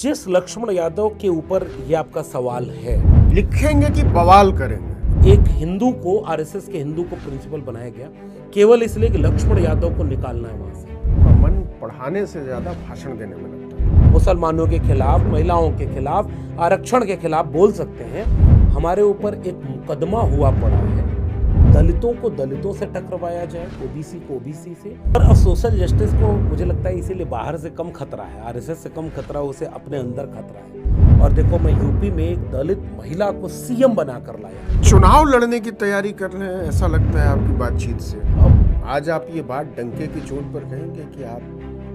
जिस लक्ष्मण यादव के ऊपर ये आपका सवाल है, लिखेंगे कि बवाल करेंगे। एक हिंदू को, आरएसएस के हिंदू को प्रिंसिपल बनाया गया केवल इसलिए कि लक्ष्मण यादव को निकालना है वहां से। मन पढ़ाने से ज्यादा भाषण देने में लगता है। मुसलमानों के खिलाफ, महिलाओं के खिलाफ, आरक्षण के खिलाफ बोल सकते हैं। हमारे ऊपर एक मुकदमा हुआ पड़ा है, दलितों को दलितों से टकराया जाए, ओबीसी को ओबीसी से। और अब सोशल जस्टिस को मुझे लगता है इसीलिए बाहर से कम खतरा है, आरएसएस से कम खतरा, उसे अपने अंदर खतरा है। और देखो, मैं यूपी में एक दलित महिला को सीएम बनाकर लाया। चुनाव लड़ने की तैयारी कर रहे हैं, ऐसा लगता है आपकी बातचीत से। अब आज आप ये बात डंके की चोट पर कहेंगे कि आप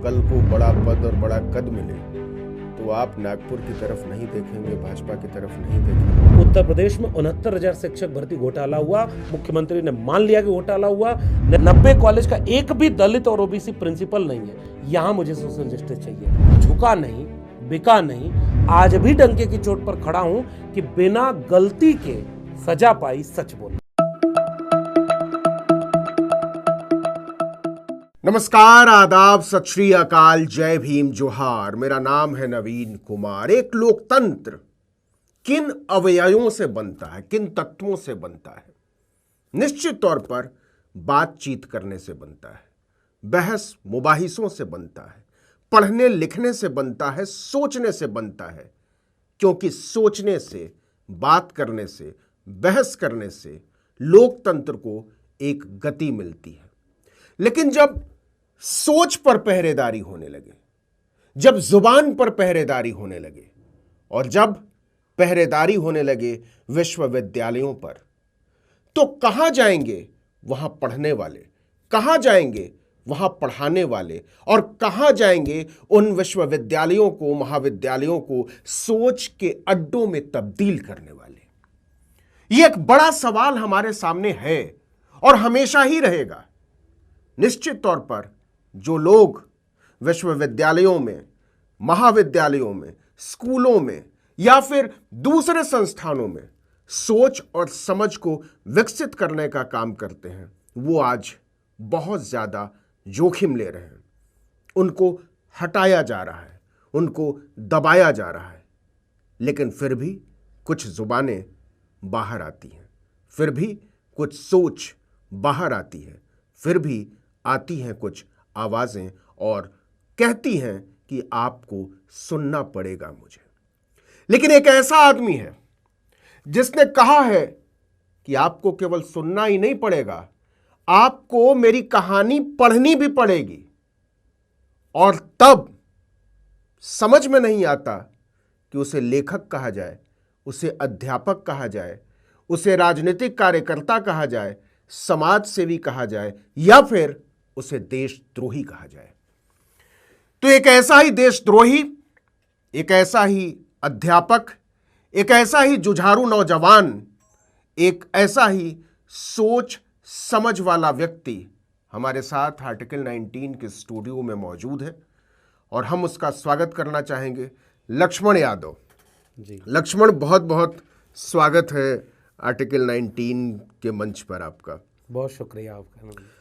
कल को बड़ा पद और बड़ा कद मिले तो आप नागपुर की तरफ नहीं देखेंगे, भाजपा की तरफ नहीं देखेंगे। उत्तर प्रदेश में 69,000 शिक्षक भर्ती घोटाला हुआ, मुख्यमंत्री ने मान लिया कि घोटाला हुआ। 90 कॉलेज का एक भी दलित और ओबीसी प्रिंसिपल नहीं है। यहाँ मुझे सोशल जस्टिस चाहिए। झुका नहीं, बिका नहीं। आज भी डंके की चोट पर खड़ा हूं कि बिना गलती के सजा पाई सच बोल। नमस्कार, आदाब, सत श्री अकाल, जय भीम, जोहार। मेरा नाम है नवीन कुमार। एक लोकतंत्र किन अवयवों से बनता है, किन तत्वों से बनता है? निश्चित तौर पर बातचीत करने से बनता है, बहस मुबाहिसों से बनता है, पढ़ने लिखने से बनता है, सोचने से बनता है। क्योंकि सोचने से, बात करने से, बहस करने से लोकतंत्र को एक गति मिलती है। लेकिन जब सोच पर पहरेदारी होने लगे, जब जुबान पर पहरेदारी होने लगे और जब पहरेदारी होने लगे विश्वविद्यालयों पर, तो कहां जाएंगे वहां पढ़ने वाले, कहां जाएंगे वहां पढ़ाने वाले, और कहां जाएंगे उन विश्वविद्यालयों को, महाविद्यालयों को सोच के अड्डों में तब्दील करने वाले? यह एक बड़ा सवाल हमारे सामने है और हमेशा ही रहेगा। निश्चित तौर पर जो लोग विश्वविद्यालयों में, महाविद्यालयों में, स्कूलों में या फिर दूसरे संस्थानों में सोच और समझ को विकसित करने का काम करते हैं, वो आज बहुत ज्यादा जोखिम ले रहे हैं। उनको हटाया जा रहा है, उनको दबाया जा रहा है। लेकिन फिर भी कुछ जुबानें बाहर आती हैं, फिर भी कुछ सोच बाहर आती है, फिर भी आती हैं कुछ आवाजें और कहती हैं कि आपको सुनना पड़ेगा मुझे। लेकिन एक ऐसा आदमी है जिसने कहा है कि आपको केवल सुनना ही नहीं पड़ेगा, आपको मेरी कहानी पढ़नी भी पड़ेगी। और तब समझ में नहीं आता कि उसे लेखक कहा जाए, उसे अध्यापक कहा जाए, उसे राजनीतिक कार्यकर्ता कहा जाए, समाज सेवी कहा जाए, या फिर उसे देशद्रोही कहा जाए। तो एक ऐसा ही देशद्रोही, एक ऐसा ही अध्यापक, एक ऐसा ही जुझारू नौजवान, एक ऐसा ही सोच समझ वाला व्यक्ति हमारे साथ आर्टिकल 19 के स्टूडियो में मौजूद है और हम उसका स्वागत करना चाहेंगे। लक्ष्मण यादव जी। लक्ष्मण, बहुत बहुत स्वागत है आर्टिकल 19 के मंच पर आपका। बहुत शुक्रिया आपका।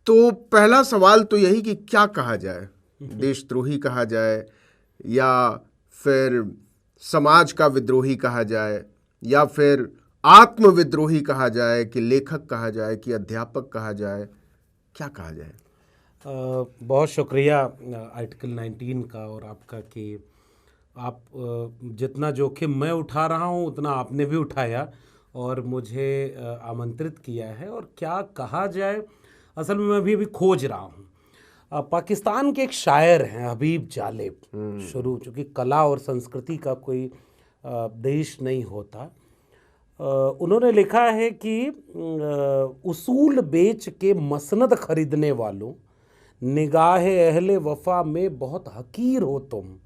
तो पहला सवाल तो यही कि क्या कहा जाए, देशद्रोही कहा जाए या फिर समाज का विद्रोही कहा जाए या फिर आत्मविद्रोही कहा जाए, कि लेखक कहा जाए, कि अध्यापक कहा जाए, क्या कहा जाए? बहुत शुक्रिया आर्टिकल 19 का और आपका कि आप जितना जोखिम मैं उठा रहा हूँ उतना आपने भी उठाया और मुझे आमंत्रित किया है। और क्या कहा जाए, असल में मैं अभी खोज रहा हूँ। पाकिस्तान के एक शायर हैं हबीब जालिब, शुरू, चूँकि कला और संस्कृति का कोई देश नहीं होता, उन्होंने लिखा है कि उसूल बेच के मसनद खरीदने वालों, निगाहे अहले वफा में बहुत हकीर हो तुम।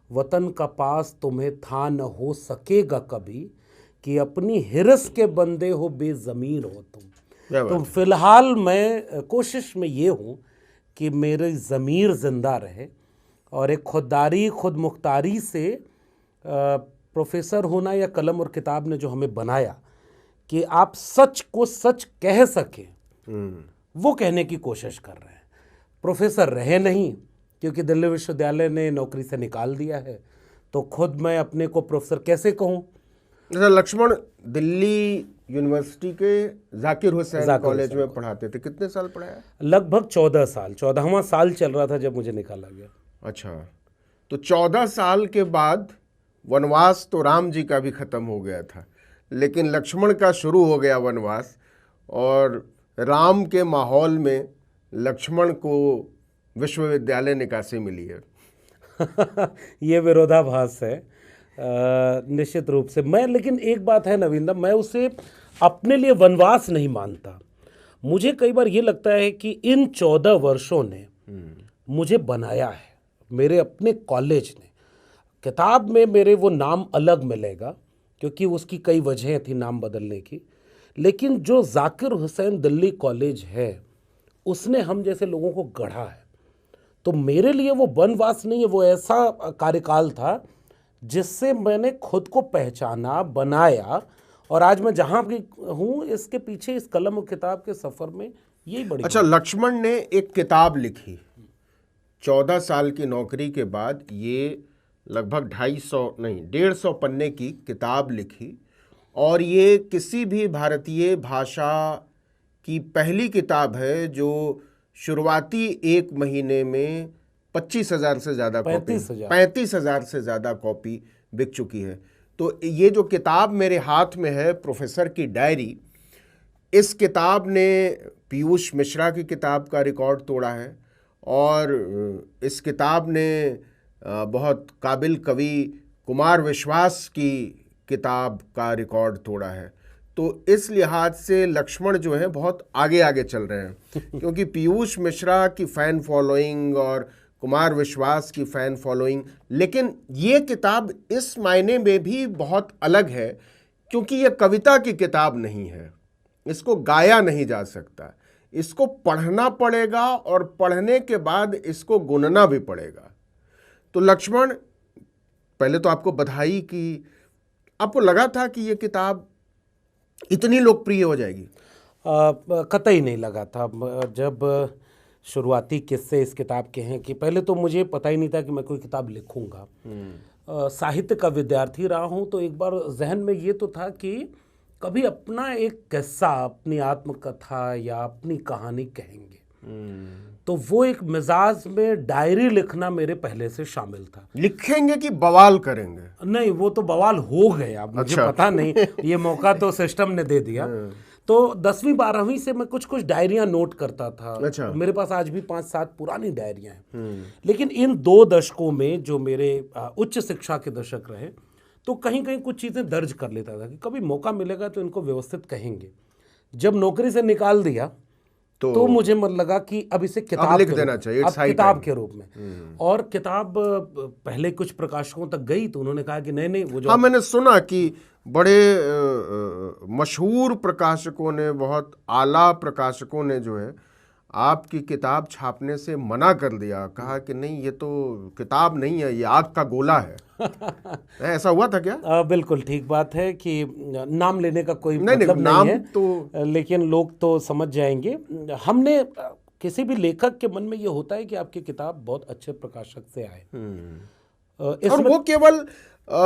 वतन का पास तुम्हें था न हो सकेगा कभी, कि अपनी हिरस के बंदे हो बेज़मीर हो तुम। तो फिलहाल मैं कोशिश में ये हूँ कि मेरी ज़मीर ज़िंदा रहे और एक खुददारी, खुद मुख्तारी से प्रोफेसर होना या कलम और किताब ने जो हमें बनाया कि आप सच को सच कह सकें, वो कहने की कोशिश कर रहे हैं। प्रोफेसर रहे नहीं क्योंकि दिल्ली विश्वविद्यालय ने नौकरी से निकाल दिया है, तो खुद मैं अपने को प्रोफेसर कैसे कहूँ। जैसे लक्ष्मण दिल्ली यूनिवर्सिटी के जाकिर हुसैन कॉलेज में पढ़ाते थे, कितने साल पढ़ाया? लगभग 14 साल, 14वां साल चल रहा था जब मुझे निकाला गया। अच्छा, तो 14 साल के बाद वनवास तो राम जी का भी खत्म हो गया था, लेकिन लक्ष्मण का शुरू हो गया वनवास, और राम के माहौल में लक्ष्मण को विश्वविद्यालय निकासी मिली है। ये विरोधाभास है निश्चित रूप से। मैं, लेकिन एक बात है नवीन दा, मैं उसे अपने लिए वनवास नहीं मानता। मुझे कई बार ये लगता है कि इन 14 वर्षों ने मुझे बनाया है, मेरे अपने कॉलेज ने। किताब में मेरे वो नाम अलग मिलेगा क्योंकि उसकी कई वजहें थी नाम बदलने की, लेकिन जो जाकिर हुसैन दिल्ली कॉलेज है उसने हम जैसे लोगों को गढ़ा है। तो मेरे लिए वो वनवास नहीं है, वो ऐसा कार्यकाल था जिससे मैंने खुद को पहचाना, बनाया, और आज मैं जहाँ भी हूँ इसके पीछे, इस कलम और किताब के सफ़र में यही बड़ी। अच्छा, लक्ष्मण ने एक किताब लिखी 14 साल की नौकरी के बाद, ये लगभग 150 पन्ने की किताब लिखी, और ये किसी भी भारतीय भाषा की पहली किताब है जो शुरुआती एक महीने में 25,000 से ज़्यादा कॉपी, 35,000 से ज़्यादा कॉपी बिक चुकी है। तो ये जो किताब मेरे हाथ में है, प्रोफेसर की डायरी, इस किताब ने पीयूष मिश्रा की किताब का रिकॉर्ड तोड़ा है, और इस किताब ने बहुत काबिल कवि कुमार विश्वास की किताब का रिकॉर्ड तोड़ा है। तो इस लिहाज से लक्ष्मण जो है बहुत आगे आगे चल रहे हैं क्योंकि पीयूष मिश्रा की फ़ैन फॉलोइंग और कुमार विश्वास की फ़ैन फॉलोइंग। लेकिन ये किताब इस मायने में भी बहुत अलग है क्योंकि ये कविता की किताब नहीं है, इसको गाया नहीं जा सकता, इसको पढ़ना पड़ेगा, और पढ़ने के बाद इसको गुनना भी पड़ेगा। तो लक्ष्मण, पहले तो आपको बधाई कि आपको लगा था कि ये किताब इतनी लोकप्रिय हो जाएगी? कतई नहीं लगा था। जब शुरुआती किस्से इस किताब के हैं कि पहले तो मुझे पता ही नहीं था कि मैं कोई किताब लिखूंगा। साहित्य का विद्यार्थी रहा हूं, तो एक बार जहन में ये तो था कि कभी अपना एक किस्सा, अपनी आत्मकथा या अपनी कहानी कहेंगे। तो वो एक मिजाज में डायरी लिखना मेरे पहले से शामिल था। लिखेंगे कि बवाल करेंगे? नहीं, वो तो बवाल हो गया, मुझे पता नहीं, ये मौका तो सिस्टम ने दे दिया। तो 10वीं 12वीं से मैं कुछ कुछ डायरियां नोट करता था। अच्छा। मेरे पास आज भी 5-7 पुरानी डायरियां हैं। लेकिन इन 2 दशकों में जो मेरे उच्च शिक्षा के दशक रहे, तो कहीं कहीं कुछ चीज़ें दर्ज कर लेता था कि कभी मौका मिलेगा तो इनको व्यवस्थित कहेंगे। जब नौकरी से निकाल दिया तो मुझे मन लगा कि अब इसे किताब लिख देना चाहिए, अब किताब के रूप में। और किताब पहले कुछ प्रकाशकों तक गई तो उन्होंने कहा कि नहीं वो जो, हाँ, मैंने सुना कि बड़े मशहूर प्रकाशकों ने, बहुत आला प्रकाशकों ने जो है आपकी किताब छापने से मना कर दिया, कहा कि नहीं ये तो किताब नहीं है, ये आग का गोला है। ऐसा हुआ था क्या? बिल्कुल ठीक बात है कि नाम लेने का कोई नहीं, मतलब नाम नहीं है तो, लेकिन लोग तो समझ जाएंगे। हमने, किसी भी लेखक के मन में ये होता है कि आपकी किताब बहुत अच्छे प्रकाशक से आए। और वो केवल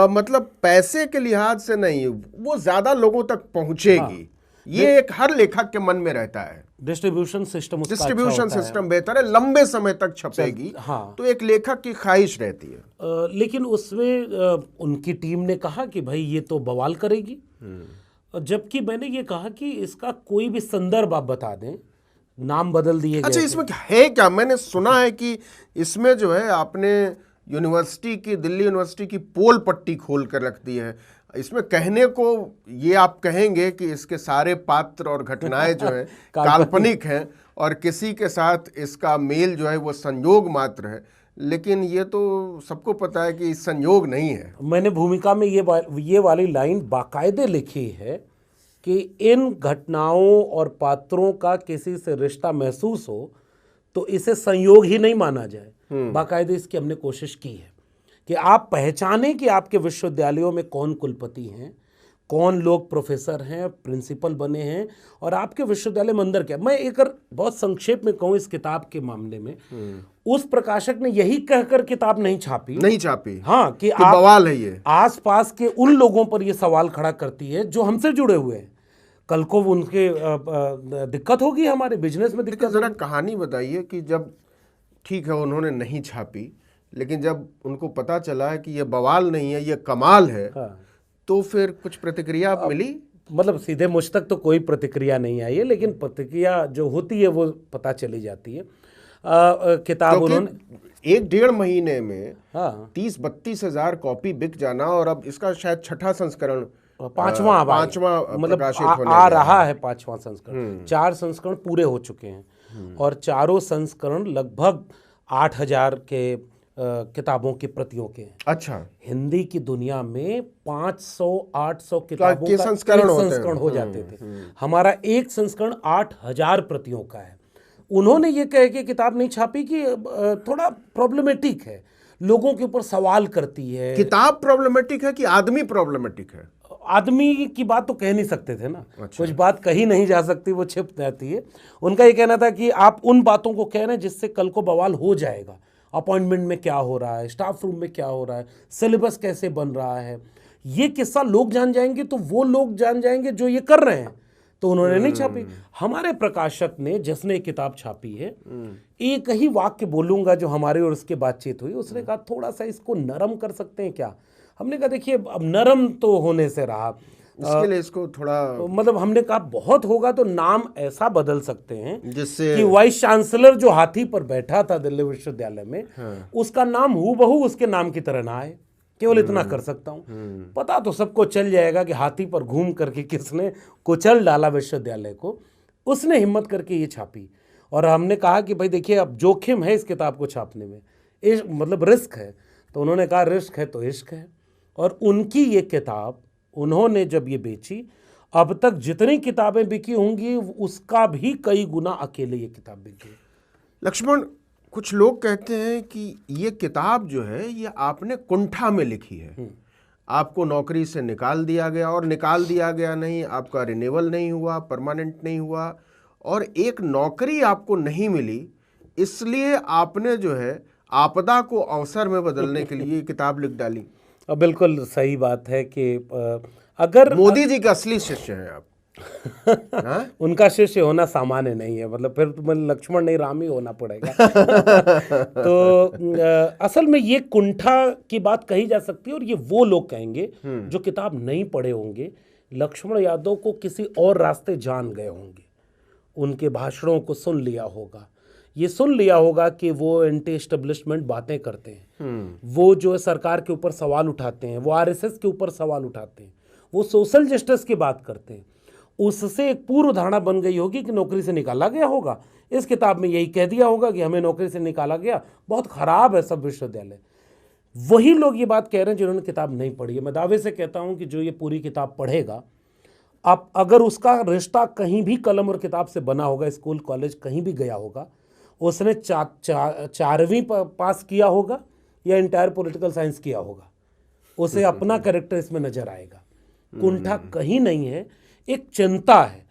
मतलब पैसे के लिहाज से नहीं, वो ज्यादा लोगों तक पहुंचेगी। ये एक हर लेखक के मन में रहता है। डिस्ट्रीब्यूशन सिस्टम बेहतर है, लंबे समय तक छपेगी। हाँ, तो एक लेखक की ख्वाहिश रहती है। लेकिन उसमें उनकी टीम ने कहा कि भाई ये तो बवाल करेगी, जबकि मैंने ये कहा कि इसका कोई भी संदर्भ आप बता दें, नाम बदल दिए गए। अच्छा, इसमें है क्या? मैंने सुना है कि इसमें जो है आपने यूनिवर्सिटी की, दिल्ली यूनिवर्सिटी की पोल पट्टी खोल कर रख दी है। इसमें कहने को ये आप कहेंगे कि इसके सारे पात्र और घटनाएं जो है काल्पनिक हैं और किसी के साथ इसका मेल जो है वो संयोग मात्र है, लेकिन ये तो सबको पता है कि संयोग नहीं है। मैंने भूमिका में ये वाली लाइन बाकायदे लिखी है कि इन घटनाओं और पात्रों का किसी से रिश्ता महसूस हो तो इसे संयोग ही नहीं माना जाए। बाकायदे इसकी हमने कोशिश की है कि आप पहचानें कि आपके विश्वविद्यालयों में कौन कुलपति हैं, कौन लोग प्रोफेसर हैं, प्रिंसिपल बने हैं, और आपके विश्वविद्यालय में अंदर क्या। मैं एक और बहुत संक्षेप में कहूँ इस किताब के मामले में, उस प्रकाशक ने यही कहकर किताब नहीं छापी। हाँ, कि आप बवाल है ये, आसपास के उन लोगों पर ये सवाल खड़ा करती है जो हमसे जुड़े हुए हैं। कल को उनके दिक्कत होगी, हमारे बिजनेस में दिक्कत। जरा कहानी बताइए कि जब ठीक है उन्होंने नहीं छापी, लेकिन जब उनको पता चला है कि ये बवाल नहीं है, ये कमाल है, हाँ। तो फिर कुछ प्रतिक्रिया मिली? मतलब सीधे मुझ तक तो कोई प्रतिक्रिया नहीं आई है, लेकिन प्रतिक्रिया जो होती है वो पता चली जाती है। किताब उन्होंने 1-1.5 महीने में हाँ 30-32 हजार कॉपी बिक जाना, और अब इसका शायद 6ठा संस्करण, पांचवा मतलब प्रकाशित होने आ गया रहा है 5वां संस्करण। 4 संस्करण पूरे हो चुके हैं, और चारों संस्करण लगभग 8,000 के किताबों की प्रतियों के हैं। अच्छा, हिंदी की दुनिया में 500-800 किताबों का संस्करण हो जाते थे। हमारा एक संस्करण 8,000 प्रतियों का है। उन्होंने ये कह के किताब नहीं छापी कि थोड़ा प्रॉब्लमेटिक है, लोगों के ऊपर सवाल करती है। किताब प्रॉब्लमेटिक है कि आदमी प्रॉब्लमेटिक है? आदमी की बात तो कह नहीं सकते थे ना। अच्छा। कुछ बात कही नहीं जा सकती, वो छिप जाती है। उनका ये कहना था कि आप उन बातों को कह रहे हैं जिससे कल को बवाल हो जाएगा। अपॉइंटमेंट में क्या हो रहा है, स्टाफ रूम में क्या हो रहा है, सिलेबस कैसे बन रहा है, ये किस्सा लोग जान जाएंगे तो वो लोग जान जाएंगे जो ये कर रहे हैं। तो उन्होंने नहीं छापी। हमारे प्रकाशक ने, जिसने किताब छापी है, एक ही वाक्य बोलूंगा जो हमारे और उसके बातचीत हुई। उसने कहा थोड़ा सा इसको नरम कर सकते हैं क्या। हमने कहा देखिए अब नरम तो होने से रहा, इसके लिए इसको थोड़ा मतलब हमने कहा बहुत होगा तो नाम ऐसा बदल सकते हैं जिससे कि वाइस चांसलर जो हाथी पर बैठा था दिल्ली विश्वविद्यालय में, उसका नाम हूबहू उसके नाम की तरह ना आए। केवल इतना कर सकता हूँ। पता तो सबको चल जाएगा कि हाथी पर घूम करके किसने कुचल डाला विश्वविद्यालय को। उसने हिम्मत करके ये छापी, और हमने कहा कि भाई देखिए अब जोखिम है इस किताब को छापने में, मतलब रिस्क है। तो उन्होंने कहा रिस्क है तो इश्क है। और उनकी ये किताब उन्होंने जब ये बेची, अब तक जितनी किताबें बिकी होंगी उसका भी कई गुना अकेले ये किताब बिकी। लक्ष्मण, कुछ लोग कहते हैं कि ये किताब जो है ये आपने कुंठा में लिखी है, आपको नौकरी से निकाल दिया गया, और निकाल दिया गया नहीं, आपका रिन्यूअल नहीं हुआ, परमानेंट नहीं हुआ, और एक नौकरी आपको नहीं मिली, इसलिए आपने जो है आपदा को अवसर में बदलने के लिए किताब लिख डाली। बिल्कुल सही बात है कि अगर मोदी जी का असली शिष्य हैं आप। उनका शिष्य होना सामान्य नहीं है, मतलब फिर तो लक्ष्मण नहीं राम ही होना पड़ेगा। तो असल में ये कुंठा की बात कही जा सकती है, और ये वो लोग कहेंगे जो किताब नहीं पढ़े होंगे। लक्ष्मण यादव को किसी और रास्ते जान गए होंगे, उनके भाषणों को सुन लिया होगा, ये सुन लिया होगा कि वो एंटी एस्टेब्लिशमेंट बातें करते हैं, वो जो है सरकार के ऊपर सवाल उठाते हैं, वो आरएसएस के ऊपर सवाल उठाते हैं, वो सोशल जस्टिस की बात करते हैं। उससे एक पूर्व धारणा बन गई होगी कि नौकरी से निकाला गया होगा। इस किताब में यही कह दिया होगा कि हमें नौकरी से निकाला गया, बहुत खराब है सब विश्वविद्यालय। वही लोग ये बात कह रहे हैं जिन्होंने किताब नहीं पढ़ी है। मैं दावे से कहता हूँ कि जो ये पूरी किताब पढ़ेगा, अब अगर उसका रिश्ता कहीं भी कलम और किताब से बना होगा, स्कूल कॉलेज कहीं भी गया होगा, उसने 4वीं पास किया होगा या इंटायर पॉलिटिकल साइंस किया होगा, उसे अपना कैरेक्टर इसमें नजर आएगा। कुंठा कहीं नहीं है, एक चिंता है।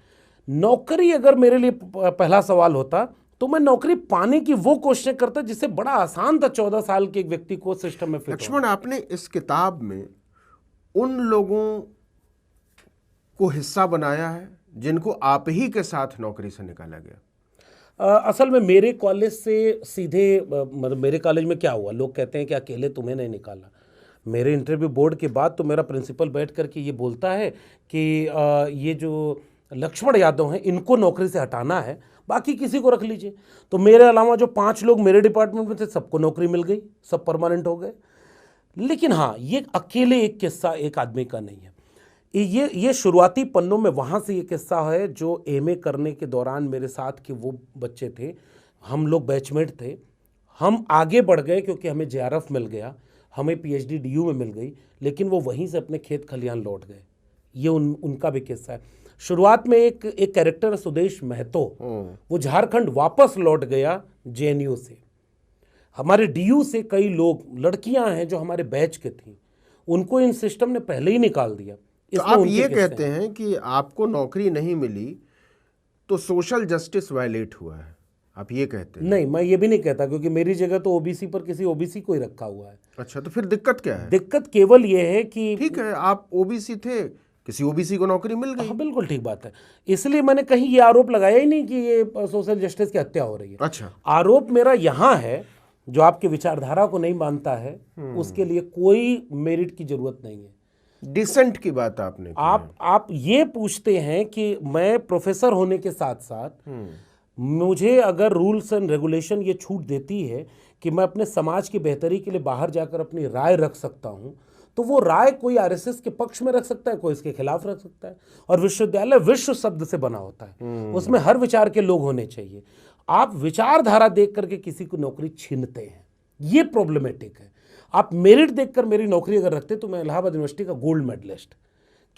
नौकरी अगर मेरे लिए पहला सवाल होता तो मैं नौकरी पाने की वो कोशिश करता जिससे बड़ा आसान था 14 साल के एक व्यक्ति को सिस्टम में फिट। लक्ष्मण, आपने इस किताब में उन लोगों को हिस्सा बनाया है जिनको आप ही के साथ नौकरी से निकाला गया। असल में मेरे कॉलेज से सीधे, मतलब मेरे कॉलेज में क्या हुआ, लोग कहते हैं कि अकेले तुम्हें नहीं निकाला। मेरे इंटरव्यू बोर्ड के बाद तो मेरा प्रिंसिपल बैठ करके ये बोलता है कि ये जो लक्ष्मण यादव हैं इनको नौकरी से हटाना है, बाकी किसी को रख लीजिए। तो मेरे अलावा जो 5 लोग मेरे डिपार्टमेंट में थे सबको नौकरी मिल गई, सब परमानेंट हो गए। लेकिन हाँ, ये अकेले एक किस्सा एक आदमी का नहीं है। ये शुरुआती पन्नों में वहाँ से ये किस्सा है जो एमए करने के दौरान मेरे साथ के वो बच्चे थे, हम लोग बैचमेट थे। हम आगे बढ़ गए क्योंकि हमें जेआरएफ मिल गया, हमें पीएचडी डीयू में मिल गई, लेकिन वो वहीं से अपने खेत खलियान लौट गए। ये उनका भी किस्सा है। शुरुआत में एक कैरेक्टर सुदेश महतो, वो झारखंड वापस लौट गया जेएनयू से। हमारे डीयू से कई लोग, लड़कियां हैं जो हमारे बैच के थी, उनको इन सिस्टम ने पहले ही निकाल दिया। तो आप ये कहते हैं कि आपको नौकरी नहीं मिली तो सोशल जस्टिस वायलेट हुआ है, आप ये कहते हैं? नहीं, मैं ये भी नहीं कहता, क्योंकि मेरी जगह तो ओबीसी पर किसी ओबीसी को ही रखा हुआ है। अच्छा, तो फिर दिक्कत क्या है? दिक्कत केवल ये है कि ठीक है, आप ओबीसी थे, किसी ओबीसी को नौकरी मिल गई। हाँ, बिल्कुल ठीक बात है। इसलिए मैंने कहीं ये आरोप लगाया ही नहीं कि ये सोशल जस्टिस की हत्या हो रही है। अच्छा, आरोप मेरा यहाँ है, जो आपके विचारधारा को नहीं मानता है उसके लिए कोई मेरिट की जरूरत नहीं है। डिसेंट की बात आपने की। आप ये पूछते हैं कि मैं प्रोफेसर होने के साथ साथ मुझे अगर रूल्स एंड रेगुलेशन ये छूट देती है कि मैं अपने समाज की बेहतरी के लिए बाहर जाकर अपनी राय रख सकता हूं, तो वो राय कोई आरएसएस के पक्ष में रख सकता है, कोई इसके खिलाफ रख सकता है। और विश्वविद्यालय विश्व शब्द से बना होता है, उसमें हर विचार के लोग होने चाहिए। आप विचारधारा देख करके किसी को नौकरी छीनते हैं, ये प्रॉब्लमेटिक है। आप मेरिट देखकर मेरी नौकरी अगर रखते तो मैं इलाहाबाद यूनिवर्सिटी का गोल्ड मेडलिस्ट,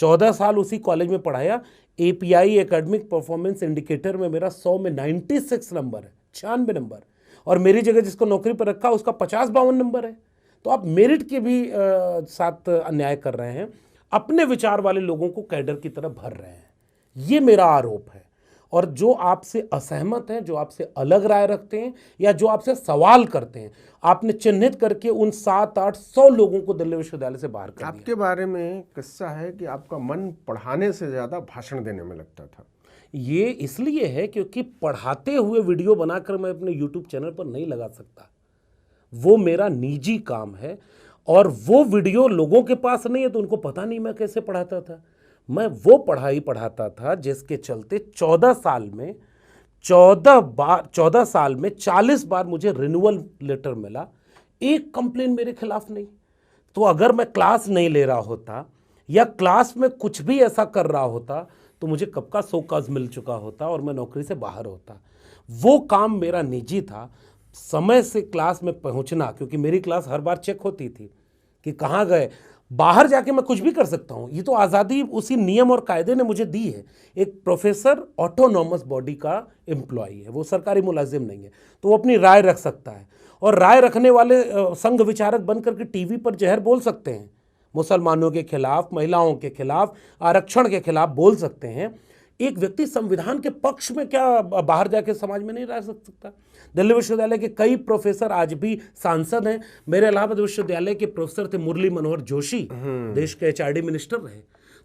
14 साल उसी कॉलेज में पढ़ाया। एपीआई एकेडमिक परफॉर्मेंस इंडिकेटर में मेरा 100 में 96 नंबर है, 96 नंबर, और मेरी जगह जिसको नौकरी पर रखा उसका 50-52 नंबर है। तो आप मेरिट के भी साथ अन्याय कर रहे हैं, अपने विचार वाले लोगों को कैडर की तरह भर रहे हैं, ये मेरा आरोप है। और जो आपसे असहमत हैं, जो आपसे अलग राय रखते हैं या जो आपसे सवाल करते हैं, आपने चिन्हित करके उन 700-800 लोगों को दिल्ली विश्वविद्यालय से बाहर कर दिया। आपके बारे में किस्सा है कि आपका मन पढ़ाने से ज्यादा भाषण देने में लगता था। ये इसलिए है क्योंकि पढ़ाते हुए वीडियो बनाकर मैं अपने यूट्यूब चैनल पर नहीं लगा सकता, वो मेरा निजी काम है, और वो वीडियो लोगों के पास नहीं है तो उनको पता नहीं मैं कैसे पढ़ाता था। मैं वो पढ़ाई पढ़ाता था जिसके चलते 14 साल में 40 बार मुझे रिन्यूअल लेटर मिला, एक कंप्लेन मेरे खिलाफ नहीं। तो अगर मैं क्लास नहीं ले रहा होता या क्लास में कुछ भी ऐसा कर रहा होता तो मुझे कब का शोकॉज मिल चुका होता और मैं नौकरी से बाहर होता। वो काम मेरा निजी था, समय से क्लास में पहुंचना, क्योंकि मेरी क्लास हर बार चेक होती थी कि कहाँ गए। बाहर जाके मैं कुछ भी कर सकता हूँ, ये तो आज़ादी उसी नियम और कायदे ने मुझे दी है। एक प्रोफेसर ऑटोनॉमस बॉडी का एम्प्लॉई है, वो सरकारी मुलाजिम नहीं है, तो वो अपनी राय रख सकता है। और राय रखने वाले संघ विचारक बन करके टीवी पर जहर बोल सकते हैं, मुसलमानों के खिलाफ, महिलाओं के खिलाफ, आरक्षण के खिलाफ बोल सकते हैं। एक व्यक्ति संविधान के पक्ष में क्या बाहर जाके समाज में नहीं रह सकता? दिल्ली विश्वविद्यालय के कई प्रोफेसर आज भी सांसद हैं। मेरे इलाहाबाद विश्वविद्यालय के प्रोफेसर थे मुरली मनोहर जोशी, देश के एचआरडी मिनिस्टर रहे।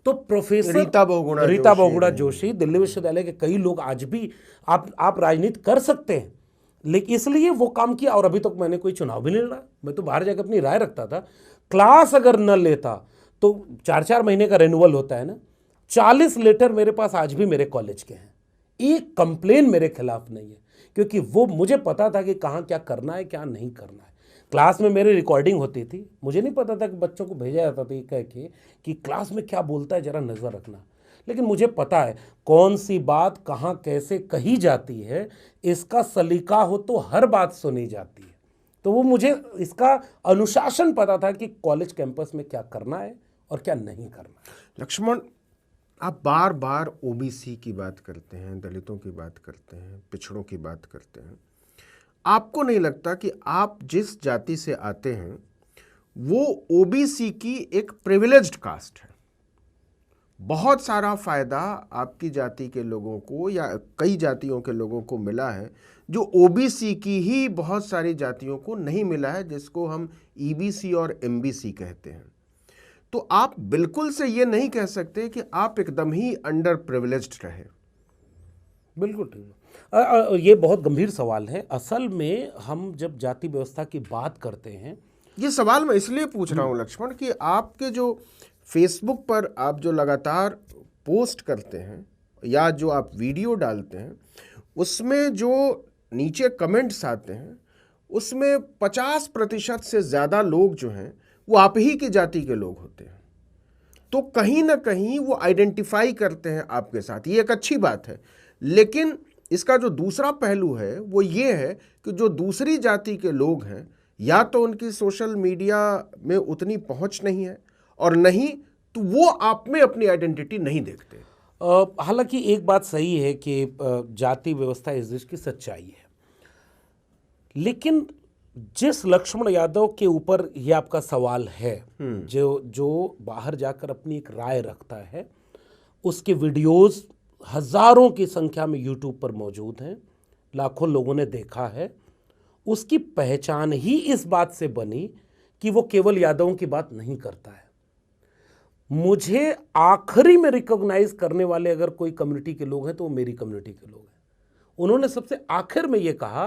तो प्रोफेसर रीता बहुगुणा जोशी, दिल्ली विश्वविद्यालय के कई लोग आज भी, आप राजनीति कर सकते हैं, लेकिन इसलिए वो काम किया। और अभी तक मैंने कोई चुनाव भी नहीं लड़ा, मैं तो बाहर जाकर अपनी राय रखता था। क्लास अगर न लेता तो 4-4 महीने का रिन्यूअल होता है ना, 40 लेटर मेरे पास आज भी मेरे कॉलेज के हैं, एक कंप्लेन मेरे खिलाफ नहीं है, क्योंकि वो मुझे पता था कि कहाँ क्या करना है क्या नहीं करना है। क्लास में मेरी रिकॉर्डिंग होती थी, मुझे नहीं पता था कि बच्चों को भेजा जाता था ये कह के कि क्लास में क्या बोलता है जरा नज़र रखना, लेकिन मुझे पता है कौन सी बात कहाँ कैसे कही जाती है, इसका सलीका हो तो हर बात सुनी जाती है। तो वो मुझे इसका अनुशासन पता था कि कॉलेज कैंपस में क्या करना है और क्या नहीं करना है। लक्ष्मण, आप बार बार ओबीसी की बात करते हैं, दलितों की बात करते हैं, पिछड़ों की बात करते हैं। आपको नहीं लगता कि आप जिस जाति से आते हैं वो ओबीसी की एक प्रिविलेज्ड कास्ट है? बहुत सारा फायदा आपकी जाति के लोगों को या कई जातियों के लोगों को मिला है जो ओबीसी की ही बहुत सारी जातियों को नहीं मिला है, जिसको हम ईबीसी और एमबीसी कहते हैं। तो आप बिल्कुल से ये नहीं कह सकते कि आप एकदम ही अंडर प्रिविलेज्ड रहे। बिल्कुल ठीक है। ये बहुत गंभीर सवाल है। असल में हम जब जाति व्यवस्था की बात करते हैं, ये सवाल मैं इसलिए पूछ रहा हूं लक्ष्मण कि आपके जो फेसबुक पर आप जो लगातार पोस्ट करते हैं या जो आप वीडियो डालते हैं, उसमें जो नीचे कमेंट्स आते हैं उसमें 50% से ज़्यादा लोग जो हैं वो आप ही की जाति के लोग होते हैं। तो कहीं ना कहीं वो आइडेंटिफाई करते हैं आपके साथ, ये एक अच्छी बात है। लेकिन इसका जो दूसरा पहलू है वो ये है कि जो दूसरी जाति के लोग हैं, या तो उनकी सोशल मीडिया में उतनी पहुंच नहीं है और नहीं तो वो आप में अपनी आइडेंटिटी नहीं देखते। हालांकि एक बात सही है कि जाति व्यवस्था इस देश की सच्चाई है, लेकिन जिस लक्ष्मण यादव के ऊपर ये आपका सवाल है, जो बाहर जाकर अपनी एक राय रखता है, उसके वीडियोस हजारों की संख्या में यूट्यूब पर मौजूद हैं, लाखों लोगों ने देखा है। उसकी पहचान ही इस बात से बनी कि वो केवल यादवों की बात नहीं करता है। मुझे आखिरी में रिकॉग्नाइज करने वाले अगर कोई कम्युनिटी के लोग हैं तो वो मेरी कम्युनिटी के लोग हैं। उन्होंने सबसे आखिर में ये कहा,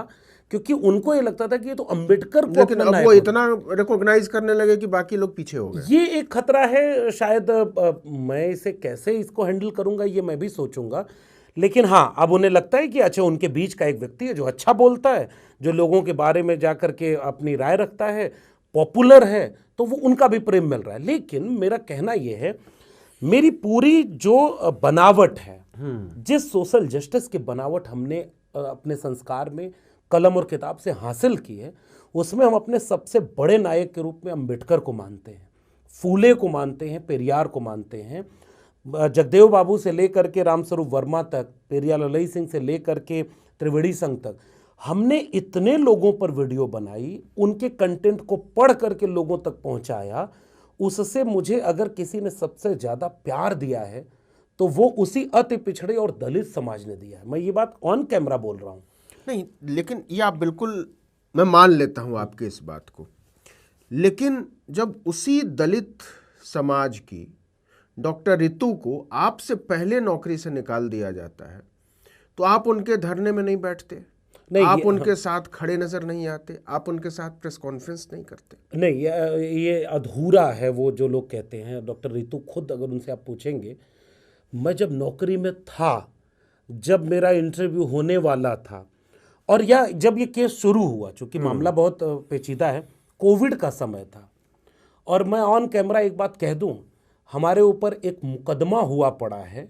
क्योंकि उनको ये लगता था कि ये तो अंबेडकर को, लेकिन अब वो इतना रिकॉग्नाइज करने लगे कि बाकी लोग पीछे हो गए। ये एक खतरा है शायद। मैं इसे कैसे इसको हैंडल करूंगा ये मैं भी सोचूंगा। लेकिन हाँ, अब उन्हें लगता है कि अच्छा, उनके बीच का एक व्यक्ति है जो अच्छा बोलता है, जो लोगों के बारे में जाकर के अपनी राय रखता है, पॉपुलर है, तो वो उनका भी प्रेम मिल रहा है। लेकिन मेरा कहना यह है, मेरी पूरी जो बनावट है, जिस सोशल जस्टिस की बनावट हमने अपने संस्कार में कलम और किताब से हासिल की है, उसमें हम अपने सबसे बड़े नायक के रूप में अंबेडकर को मानते हैं, फूले को मानते हैं, पेरियार को मानते हैं, जगदेव बाबू से लेकर के रामस्वरूप वर्मा तक, पेरियार ललई सिंह से लेकर के त्रिवेणी संघ तक, हमने इतने लोगों पर वीडियो बनाई, उनके कंटेंट को पढ़ करके लोगों तक पहुंचाया। उससे मुझे अगर किसी ने सबसे ज़्यादा प्यार दिया है तो वो उसी अति पिछड़े और दलित समाज ने दिया है। मैं ये बात ऑन कैमरा बोल रहा हूँ। नहीं, लेकिन ये आप बिल्कुल, मैं मान लेता हूँ आपके इस बात को, लेकिन जब उसी दलित समाज की डॉक्टर रितु को आपसे पहले नौकरी से निकाल दिया जाता है तो आप उनके धरने में नहीं बैठते, नहीं, आप उनके साथ खड़े नजर नहीं आते, आप उनके साथ प्रेस कॉन्फ्रेंस नहीं करते? नहीं, ये अधूरा है वो जो लोग कहते हैं। डॉक्टर रितु खुद, अगर उनसे आप पूछेंगे, मैं जब नौकरी में था, जब मेरा इंटरव्यू होने वाला था, और या जब ये केस शुरू हुआ, चूंकि मामला बहुत पेचीदा है, कोविड का समय था, और मैं ऑन कैमरा एक बात कह दूं, हमारे ऊपर एक मुकदमा हुआ पड़ा है,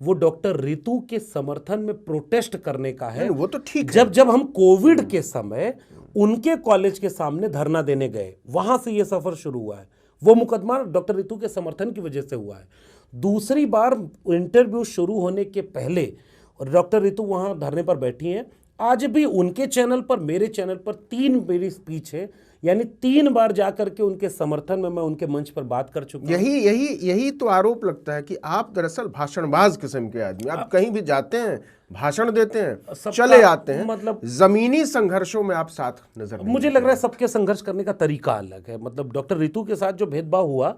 वो डॉक्टर रितु के समर्थन में प्रोटेस्ट करने का है। वो तो ठीक है। जब हम कोविड के समय उनके कॉलेज के सामने धरना देने गए, वहां से ये सफर शुरू हुआ है। वो मुकदमा डॉक्टर रितु के समर्थन की वजह से हुआ है। दूसरी बार इंटरव्यू शुरू होने के पहले डॉक्टर रितु वहां धरने पर बैठी हैं। आज भी उनके चैनल पर, मेरे चैनल पर 3 मेरी स्पीच है, यानी 3 बार जाकर के उनके समर्थन में मैं उनके मंच पर बात कर चुका हूं। यही तो आरोप लगता है कि आप दरअसल भाषणबाज किस्म के आदमी, आप कहीं भी जाते हैं, भाषण देते हैं, चले आते हैं, मतलब जमीनी संघर्षों में आप साथ नजर नहीं। मुझे लग रहा है सबके संघर्ष करने का तरीका अलग है। मतलब डॉक्टर रितु के साथ जो भेदभाव हुआ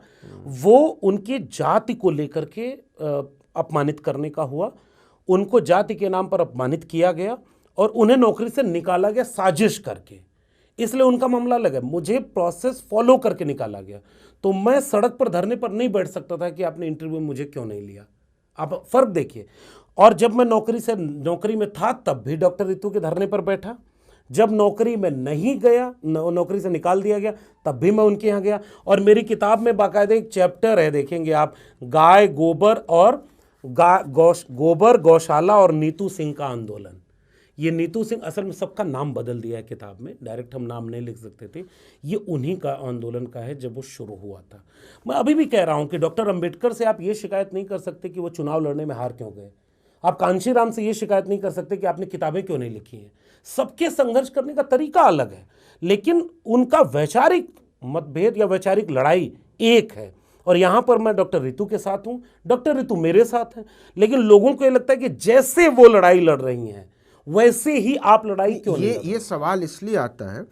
वो उनकी जाति को लेकर के अपमानित करने का हुआ। उनको जाति के नाम पर अपमानित किया गया और उन्हें नौकरी से निकाला गया साजिश करके, इसलिए उनका मामला अलग है। मुझे प्रोसेस फॉलो करके निकाला गया, तो मैं सड़क पर धरने पर नहीं बैठ सकता था कि आपने इंटरव्यू में मुझे क्यों नहीं लिया। आप फर्क देखिए। और जब मैं नौकरी में था तब भी डॉक्टर रितु के धरने पर बैठा, जब नौकरी में नहीं गया, नौकरी से निकाल दिया गया, तब भी मैं उनके यहाँ गया। और मेरी किताब में बाकायदा एक चैप्टर है, देखेंगे आप, गाय गोबर और गोबर गौशाला और नीतू सिंह का आंदोलन। ये नीतू सिंह, असल में सबका नाम बदल दिया है किताब में, डायरेक्ट हम नाम नहीं लिख सकते थे। ये उन्हीं का आंदोलन का है जब वो शुरू हुआ था। मैं अभी भी कह रहा हूं कि डॉक्टर अंबेडकर से आप ये शिकायत नहीं कर सकते कि वो चुनाव लड़ने में हार क्यों गए। आप कांशीराम से ये शिकायत नहीं कर सकते कि आपने किताबें क्यों नहीं लिखी हैं। सबके संघर्ष करने का तरीका अलग है, लेकिन उनका वैचारिक मतभेद या वैचारिक लड़ाई एक है। और यहां पर मैं डॉक्टर रितु के साथ हूं, डॉक्टर रितु मेरे साथ हैं, लेकिन लोगों को ये लगता है कि जैसे वो लड़ाई लड़ रही हैं वैसे ही आप लड़ाई क्यों नहीं? ये सवाल इसलिए आता है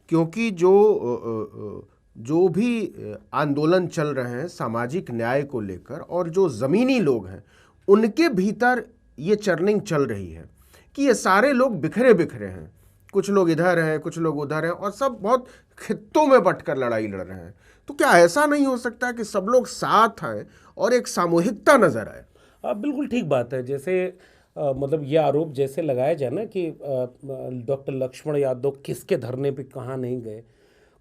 क्योंकि जो भी आंदोलन चल रहे हैं सामाजिक न्याय को लेकर, और जो ज़मीनी लोग हैं उनके भीतर ये चर्निंग चल रही है कि ये सारे लोग बिखरे बिखरे हैं, कुछ लोग इधर हैं, कुछ लोग उधर हैं, और सब बहुत खित्तों में बंटकर लड़ाई लड़ रहे हैं। तो क्या ऐसा नहीं हो सकता कि सब लोग साथ आए और एक सामूहिकता नजर आए? बिल्कुल ठीक बात है। जैसे मतलब ये आरोप जैसे लगाया जाए ना कि डॉक्टर लक्ष्मण यादव किसके धरने पे कहाँ नहीं गए,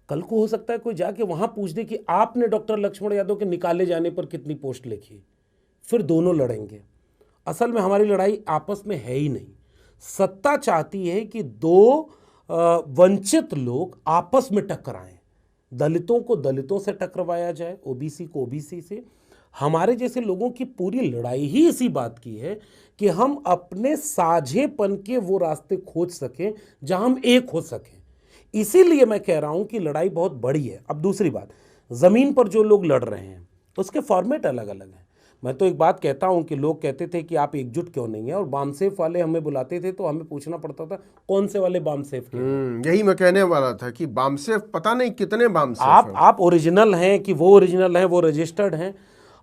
कल को हो सकता है कोई जाके वहाँ पूछ दे कि आपने डॉक्टर लक्ष्मण यादव के निकाले जाने पर कितनी पोस्ट लिखी, फिर दोनों लड़ेंगे। असल में हमारी लड़ाई आपस में है ही नहीं। सत्ता चाहती है कि 2 वंचित लोग आपस में टकराएं, दलितों को दलितों से टकरवाया जाए, ओबीसी को ओबीसी से। हमारे जैसे लोगों की पूरी लड़ाई ही इसी बात की है कि हम अपने साझेपन के वो रास्ते खोज सकें जहां हम एक हो सकें। इसीलिए मैं कह रहा हूं कि लड़ाई बहुत बड़ी है। अब दूसरी बात, जमीन पर जो लोग लड़ रहे हैं उसके फॉर्मेट अलग अलग हैं। मैं तो एक बात कहता हूं कि लोग कहते थे कि आप एकजुट क्यों नहीं है, और बामसेफ वाले हमें बुलाते थे तो हमें पूछना पड़ता था कौन से वाले बामसेफ के हैं। यही मैं कहने वाला था कि बामसेफ पता नहीं कितने बामसेफ हैं। आप ओरिजिनल हैं कि वो ओरिजिनल हैं, वो रजिस्टर्ड हैं।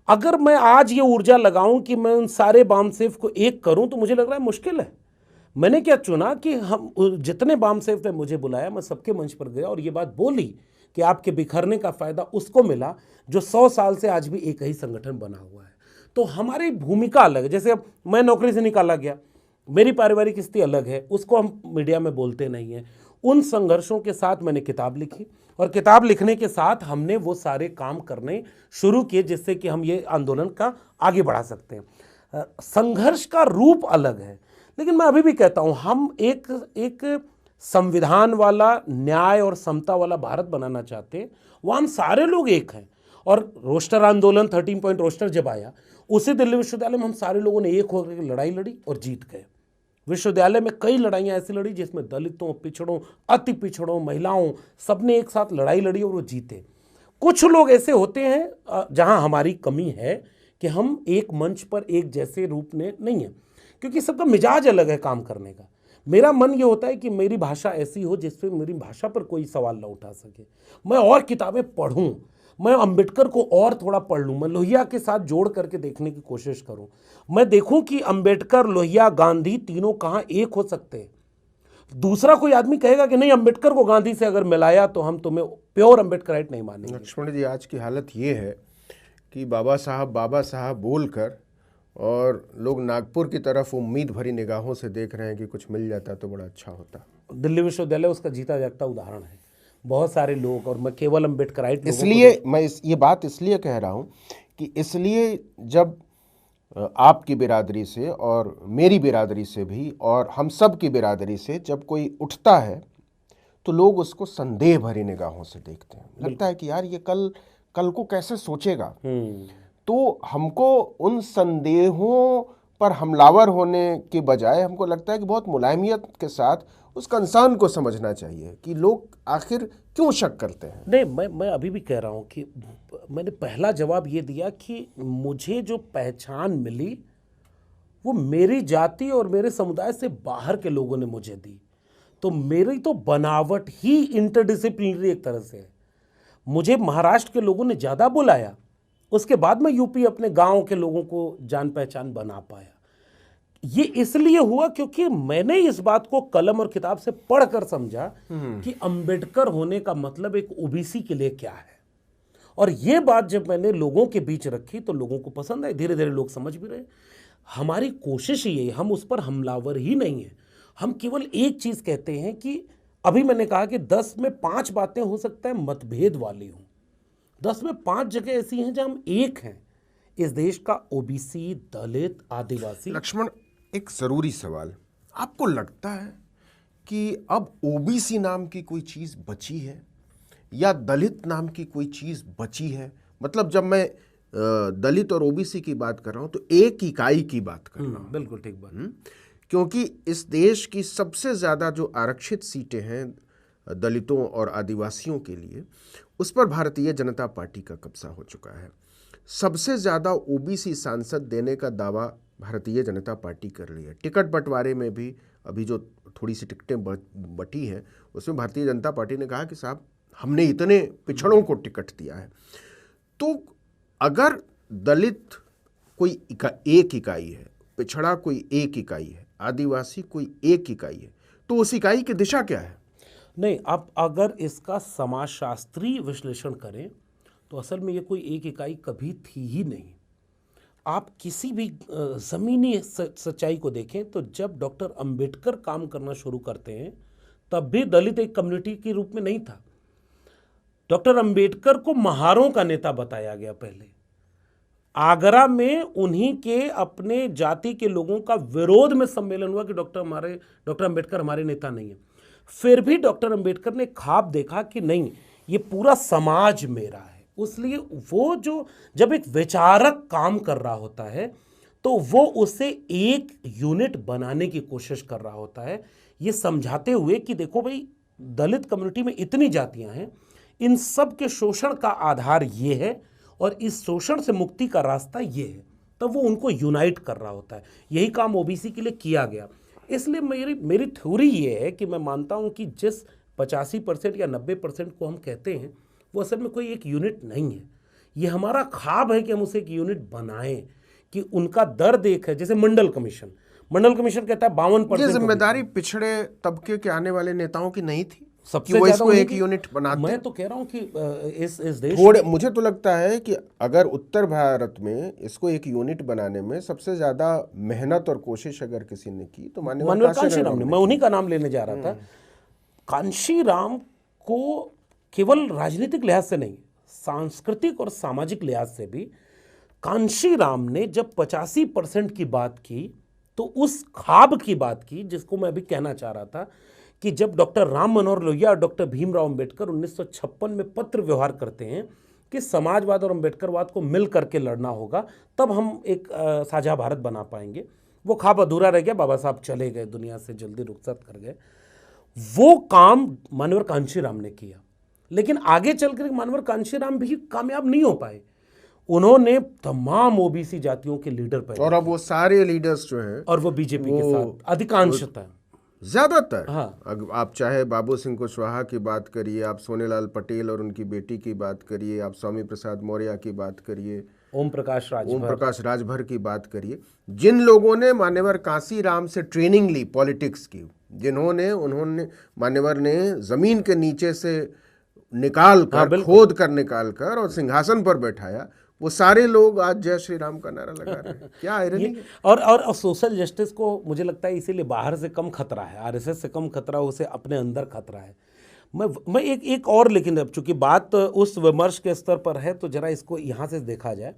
अगर मैं आज ये ऊर्जा लगाऊं कि मैं उन सारे बामसेफ को एक करूं तो मुझे लग रहा है मुश्किल है। मैंने क्या चुना कि हम जितने बामसेफ ने मुझे बुलाया मैं सबके मंच पर गया और ये बात बोली कि आपके बिखरने का फायदा उसको मिला जो 100 साल से आज भी एक ही संगठन बना हुआ है। तो हमारी भूमिका अलग है। जैसे अब मैं नौकरी से निकाला गया, मेरी पारिवारिक स्थिति अलग है, उसको हम मीडिया में बोलते नहीं हैं। उन संघर्षों के साथ मैंने किताब लिखी और किताब लिखने के साथ हमने वो सारे काम करने शुरू किए जिससे कि हम ये आंदोलन का आगे बढ़ा सकते हैं। संघर्ष का रूप अलग है, लेकिन मैं अभी भी कहता हूं हम एक संविधान वाला, न्याय और समता वाला भारत बनाना चाहते हैं। वहाँ हम सारे लोग एक हैं। और रोस्टर आंदोलन 13 पॉइंट रोस्टर जब आया, उसी दिल्ली विश्वविद्यालय में हम सारे लोगों ने एक होकर लड़ाई लड़ी और जीत गए। विश्वविद्यालय में कई लड़ाइयाँ ऐसी लड़ी जिसमें दलितों, पिछड़ों, अति पिछड़ों, महिलाओं सबने एक साथ लड़ाई लड़ी और वो जीते। कुछ लोग ऐसे होते हैं जहां हमारी कमी है कि हम एक मंच पर एक जैसे रूप में नहीं है, क्योंकि सबका मिजाज अलग है काम करने का। मेरा मन ये होता है कि मेरी भाषा ऐसी हो जिससे मेरी भाषा पर कोई सवाल ना उठा सके। मैं और किताबें पढ़ूं, मैं अंबेडकर को और थोड़ा पढ़ लूँ, मैं लोहिया के साथ जोड़ करके देखने की कोशिश करूँ। मैं देखूं कि अंबेडकर, लोहिया, गांधी तीनों कहाँ एक हो सकते हैं। दूसरा कोई आदमी कहेगा कि नहीं, अंबेडकर को गांधी से अगर मिलाया तो हम तुम्हें प्योर अंबेडकराइट नहीं मानेंगे। लक्ष्मण जी, आज की हालत ये है कि बाबा साहब बोलकर और लोग नागपुर की तरफ उम्मीद भरी निगाहों से देख रहे हैं कि कुछ मिल जाता तो बड़ा अच्छा होता। दिल्ली विश्वविद्यालय उसका जीता जागता उदाहरण है। बहुत सारे लोग, और मैं केवल अंबेडकराइट, इसलिए मैं ये बात इसलिए कह रहा हूँ कि इसलिए जब आपकी बिरादरी से और मेरी बिरादरी से भी और हम सब की बिरादरी से जब कोई उठता है तो लोग उसको संदेह भरी निगाहों से देखते हैं। लगता है कि यार ये कल को कैसे सोचेगा। तो हमको उन संदेहों पर हमलावर होने के बजाय हमको लगता है कि बहुत मुलायमियत के साथ उस कंसर्न को समझना चाहिए कि लोग आखिर क्यों शक करते हैं। नहीं, मैं अभी भी कह रहा हूं कि मैंने पहला जवाब ये दिया कि मुझे जो पहचान मिली वो मेरी जाति और मेरे समुदाय से बाहर के लोगों ने मुझे दी। तो मेरी तो बनावट ही इंटरडिसिप्लिनरी एक तरह से है। मुझे महाराष्ट्र के लोगों ने ज़्यादा बुलाया, उसके बाद मैं यूपी अपने गांव के लोगों को जान पहचान बना पाया। ये इसलिए हुआ क्योंकि मैंने इस बात को कलम और किताब से पढ़कर समझा कि अंबेडकर होने का मतलब एक ओबीसी के लिए क्या है। और ये बात जब मैंने लोगों के बीच रखी तो लोगों को पसंद आई, धीरे धीरे लोग समझ भी रहे। हमारी कोशिश ये, हम उस पर हमलावर ही नहीं है। हम केवल एक चीज कहते हैं कि अभी मैंने कहा कि 10 में 5 बातें हो सकता है मतभेद वाली हों, 10 में 5 जगह ऐसी हैं जहां हम एक हैं। इस देश का ओबीसी, दलित, आदिवासी। लक्ष्मण, एक जरूरी सवाल, आपको लगता है कि अब ओबीसी नाम की कोई चीज बची है या दलित नाम की कोई चीज बची है? मतलब जब मैं दलित और ओबीसी की बात कर रहा हूं तो एक इकाई की बात कर रहा हूं। बिल्कुल ठीक बात। क्योंकि इस देश की सबसे ज्यादा जो आरक्षित सीटें हैं दलितों और आदिवासियों के लिए, उस पर भारतीय जनता पार्टी का कब्जा हो चुका है। सबसे ज्यादा ओबीसी सांसद देने का दावा भारतीय जनता पार्टी कर रही है। टिकट बंटवारे में भी अभी जो थोड़ी सी टिकटें बटी हैं उसमें भारतीय जनता पार्टी ने कहा कि साहब हमने इतने पिछड़ों को टिकट दिया है। तो अगर दलित कोई एक इकाई है, पिछड़ा कोई एक इकाई है, आदिवासी कोई एक इकाई है, तो उस इकाई की दिशा क्या है? नहीं, अब अगर इसका समाजशास्त्रीय विश्लेषण करें तो असल में ये कोई एक इकाई कभी थी ही नहीं। आप किसी भी ज़मीनी सच्चाई को देखें तो जब डॉक्टर अंबेडकर काम करना शुरू करते हैं तब भी दलित एक कम्युनिटी के रूप में नहीं था। डॉक्टर अंबेडकर को महारों का नेता बताया गया। पहले आगरा में उन्हीं के अपने जाति के लोगों का विरोध में सम्मेलन हुआ कि डॉक्टर अंबेडकर हमारे नेता नहीं है। फिर भी डॉक्टर अंबेडकर ने ख्वाब देखा कि नहीं, ये पूरा समाज मेरा है। इसलिए वो जो जब एक विचारक काम कर रहा होता है तो वो उसे एक यूनिट बनाने की कोशिश कर रहा होता है, ये समझाते हुए कि देखो भाई, दलित कम्युनिटी में इतनी जातियां हैं, इन सब के शोषण का आधार ये है और इस शोषण से मुक्ति का रास्ता ये है, तब वो उनको यूनाइट कर रहा होता है। यही काम ओबीसी के लिए किया गया। इसलिए मेरी थ्योरी ये है कि मैं मानता हूं कि जिस 85% या 90% को हम कहते हैं, वो असल में कोई एक यूनिट नहीं है। ये हमारा ख्वाब है कि हम उसे एक यूनिट बनाएं, कि उनका दर्द एक है। जैसे मंडल कमीशन कहता है 52% ये जिम्मेदारी पिछड़े तबके के आने वाले नेताओं की नहीं थी सबसे कि वो ज्यादा इसको एक यूनिट बनाते। मैं तो कह रहा हूं कि इस देश थोड़े, मुझे तो लगता है कि अगर उत्तर भारत में इसको एक यूनिट बनाने में सबसे ज्यादा मेहनत और कोशिश अगर किसी ने की तो माननीय कांशीराम ने। मैं उन्हीं का नाम लेने जा रहा था। कांशीराम को केवल राजनीतिक लिहाज से नहीं, सांस्कृतिक और सामाजिक लिहाज से भी कांशीराम ने जब 85% की बात की तो उस ख्वाब की बात की जिसको मैं अभी कहना चाह रहा था कि जब डॉक्टर राम मनोहर लोहिया और डॉक्टर भीमराव अंबेडकर 1956 में पत्र व्यवहार करते हैं कि समाजवाद और अंबेडकरवाद को मिल करके लड़ना होगा, तब हम एक साझा भारत बना पाएंगे। वो ख्वाब अधूरा रह गया, बाबा साहब चले गए, दुनिया से जल्दी रुखसत कर गए। वो काम मानवर कांशीराम ने किया, लेकिन आगे चलकर मानवर कांशीराम भी कामयाब नहीं हो पाए। उन्होंने तमाम ओबीसी जातियों के लीडर पैदा, और अब वो सारे लीडर्स जो हैं और वो बीजेपी के साथ अधिकांशतः, ज्यादातर। हाँ। आप चाहे बाबू सिंह कुशवाहा की बात करिए, आप सोनेलाल पटेल और उनकी बेटी की बात करिए, आप स्वामी प्रसाद मौर्य की बात करिए, ओम प्रकाश राजभर की बात करिए, जिन लोगों ने मान्यवर कांशीराम से ट्रेनिंग ली पॉलिटिक्स की, उन्होंने मान्यवर ने जमीन के नीचे से निकाल कर, खोद कर निकाल कर और सिंहासन पर बैठाया, वो सारे लोग आज जय श्री राम का नारा लगा रहे हैं। क्या आयरनी है। और सोशल जस्टिस को मुझे लगता है इसीलिए बाहर से कम खतरा है, आरएसएस से कम खतरा, उसे अपने अंदर खतरा है। मैं एक और, लेकिन अब चूंकि बात उस विमर्श के स्तर पर है तो जरा इसको यहाँ से देखा जाए।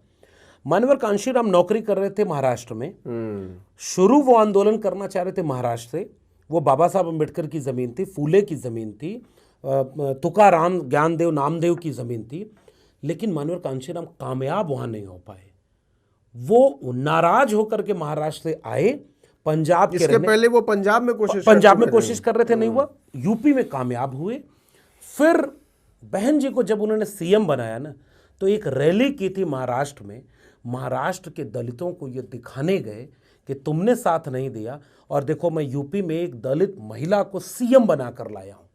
मानवर कांशीराम नौकरी कर रहे थे महाराष्ट्र में। शुरू वो आंदोलन करना चाह रहे थे महाराष्ट्र से। वो बाबा साहब अम्बेडकर की ज़मीन थी, फूले की ज़मीन थी, तुकाराम ज्ञानदेव नामदेव की ज़मीन थी, लेकिन मानवर कांशीराम कामयाब वहाँ नहीं हो पाए। वो नाराज होकर के महाराष्ट्र से आए, पंजाब के इसके पहले वो पंजाब में कोशिश कर रहे थे, नहीं हुआ। यूपी में कामयाब हुए। फिर बहन जी को जब उन्होंने सीएम बनाया ना, तो एक रैली की थी महाराष्ट्र में। महाराष्ट्र के दलितों को ये दिखाने गए कि तुमने साथ नहीं दिया, और देखो मैं यूपी में एक दलित महिला को सीएम बनाकर लाया हूं।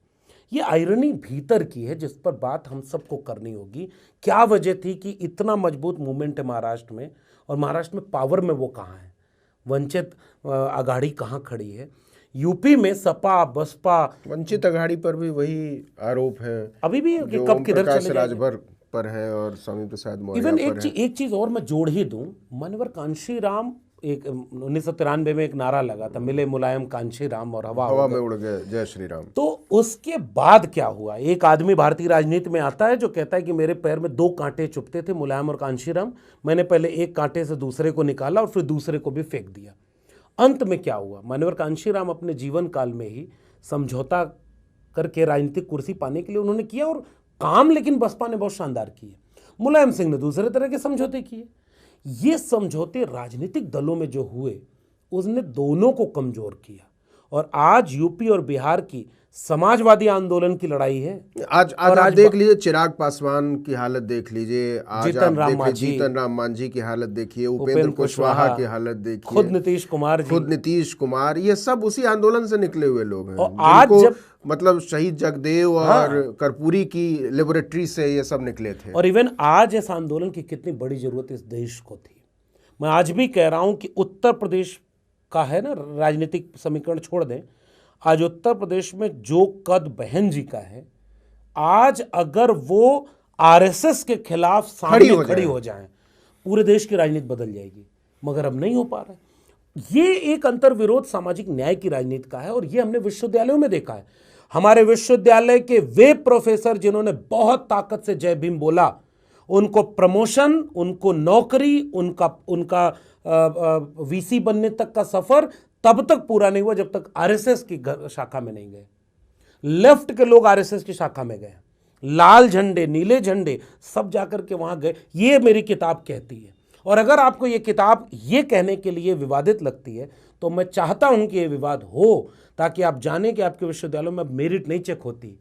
ये आयरनी भीतर की है जिस पर बात हम सबको करनी होगी। क्या वजह थी कि इतना मजबूत मूवमेंट है महाराष्ट्र में, और महाराष्ट्र में पावर में वो कहाँ है, वंचित अघाड़ी कहाँ खड़ी है। यूपी में सपा बसपा, वंचित अघाड़ी पर भी वही आरोप है अभी भी कि कब किधर चले राजभर पर है और स्वामी प्रसाद मौर्य इवन पर एक चीज और मैं जोड़ ही दूं, मानवर कांशीराम एक 1993 में एक नारा लगा था, मिले मुलायम कांशीराम और हवा में उड़ गए जय श्री राम। तो उसके बाद क्या हुआ, एक आदमी भारतीय राजनीति में आता है जो कहता है कि मेरे पैर में 2 कांटे चुभते थे, मुलायम और कांशीराम, मैंने पहले एक कांटे से दूसरे को निकाला और फिर दूसरे को भी फेंक दिया। अंत में क्या हुआ, मानवर कांशीराम अपने जीवन काल में ही समझौता करके राजनीतिक कुर्सी पाने के लिए उन्होंने किया, और काम लेकिन बसपा ने बहुत शानदार किए। मुलायम सिंह ने दूसरे तरह के समझौते किए। ये समझौते राजनीतिक दलों में जो हुए उसने दोनों को कमजोर किया, और आज यूपी और बिहार की समाजवादी आंदोलन की लड़ाई है। आज आप देख लीजिए, चिराग पासवान की हालत देख लीजिए, आज जीतन राम मांझी की हालत देखिए, उपेंद्र कुशवाहा की हालत देखिए, खुद नीतीश कुमार, ये सब उसी आंदोलन से निकले हुए लोग हैं। और आज जब मतलब शहीद जगदेव और कर्पूरी की लेबोरेटरी से ये सब निकले थे। और इवन आज इस आंदोलन की कितनी बड़ी जरूरत इस देश को थी। मैं आज भी कह रहा हूं कि उत्तर प्रदेश का है ना, राजनीतिक समीकरण छोड़ दें, आज उत्तर प्रदेश में जो कद बहन जी का है, आज अगर वो आरएसएस के खिलाफ सामने खड़ी हो जाए, पूरे देश की राजनीति बदल जाएगी, मगर अब नहीं हो पा रहा है। ये एक अंतर्विरोध सामाजिक न्याय की राजनीति का है, और ये हमने विश्वविद्यालयों में देखा है। हमारे विश्वविद्यालय के वे प्रोफेसर जिन्होंने बहुत ताकत से जय भीम बोला, उनको प्रमोशन, उनको नौकरी, उनका वीसी बनने तक का सफर तब तक पूरा नहीं हुआ जब तक आरएसएस की शाखा में नहीं गए। लेफ्ट के लोग आरएसएस की शाखा में गए, लाल झंडे नीले झंडे सब जाकर के वहां गए, ये मेरी किताब कहती है। और अगर आपको ये किताब ये कहने के लिए विवादित लगती है तो मैं चाहता हूं कि ये विवाद हो, ताकि आप जानें कि आपके विश्वविद्यालयों में मेरिट नहीं चेक होती,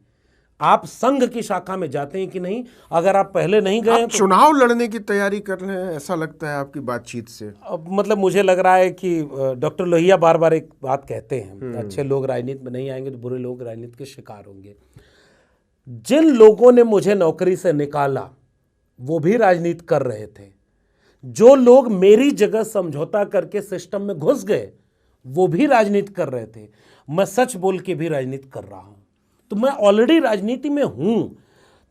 आप संघ की शाखा में जाते हैं कि नहीं। अगर आप पहले नहीं गए आप चुनाव लड़ने की तैयारी कर रहे हैं, ऐसा लगता है आपकी बातचीत से। मतलब मुझे लग रहा है कि डॉक्टर लोहिया बार बार एक बात कहते हैं, अच्छे लोग राजनीति में नहीं आएंगे तो बुरे लोग राजनीति के शिकार होंगे। जिन लोगों ने मुझे नौकरी से निकाला वो भी राजनीति कर रहे थे, जो लोग मेरी जगह समझौता करके सिस्टम में घुस गए वो भी राजनीति कर रहे थे। मैं सच बोल के भी राजनीति कर रहा हूं, तो मैं ऑलरेडी राजनीति में हूं।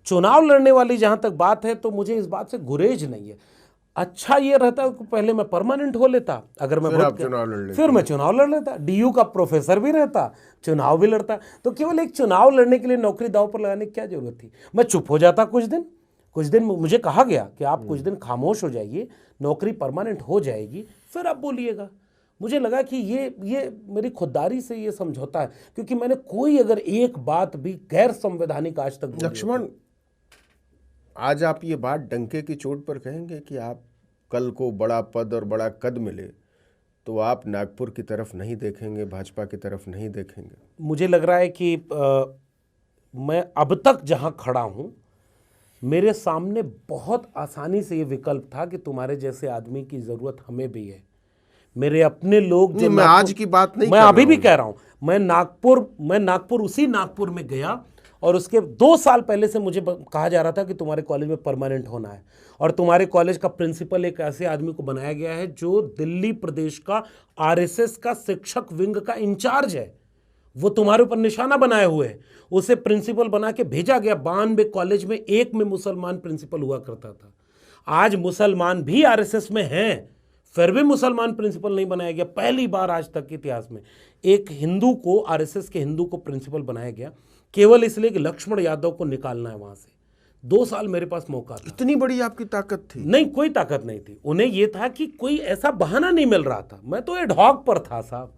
चुनाव लड़ने वाली जहां तक बात है तो मुझे इस बात से गुरेज नहीं है। अच्छा ये रहता कि पहले मैं परमानेंट हो लेता, अगर मैं फिर मैं चुनाव लड़ लेता, डीयू का प्रोफेसर भी रहता, चुनाव भी लड़ता। तो केवल एक चुनाव लड़ने के लिए नौकरी दांव पर लगाने की क्या जरूरत थी। मैं चुप हो जाता कुछ दिन मुझे कहा गया कि आप कुछ दिन खामोश हो जाइए, नौकरी परमानेंट हो जाएगी, फिर आप बोलिएगा। मुझे लगा कि ये मेरी खुददारी से ये समझौता है, क्योंकि मैंने कोई अगर एक बात भी गैर संवैधानिक आज तक। लक्ष्मण, आज आप ये बात डंके की चोट पर कहेंगे कि आप कल को बड़ा पद और बड़ा कद मिले तो आप नागपुर की तरफ नहीं देखेंगे, भाजपा की तरफ नहीं देखेंगे? मुझे लग रहा है कि मैं अब तक जहां खड़ा हूं, मेरे सामने बहुत आसानी से ये विकल्प था कि तुम्हारे जैसे आदमी की जरूरत हमें भी है। मेरे अपने लोग जो मैं आज की बात नहीं, मैं अभी भी कह रहा हूं, मैं नागपुर उसी नागपुर में गया और उसके 2 साल पहले से मुझे कहा जा रहा था कि तुम्हारे कॉलेज में परमानेंट होना है, और तुम्हारे कॉलेज का प्रिंसिपल एक ऐसे आदमी को बनाया गया है जो दिल्ली प्रदेश का आरएसएस का शिक्षक विंग का इंचार्ज है। वो तुम्हारे ऊपर निशाना बनाए हुए है, उसे प्रिंसिपल बना के भेजा गया। 92 कॉलेज में एक में मुसलमान प्रिंसिपल हुआ करता था। आज मुसलमान भी आरएसएस में हैं, फिर भी मुसलमान प्रिंसिपल नहीं बनाया गया। पहली बार आज तक के इतिहास में एक हिंदू को, आरएसएस के हिंदू को प्रिंसिपल बनाया गया, केवल इसलिए कि लक्ष्मण यादव को निकालना है वहां से। 2 साल मेरे पास मौका था। इतनी बड़ी आपकी ताकत थी? नहीं, कोई ताकत नहीं थी। उन्हें यह था कि कोई ऐसा बहाना नहीं मिल रहा था। मैं तो एडहॉक पर था साहब,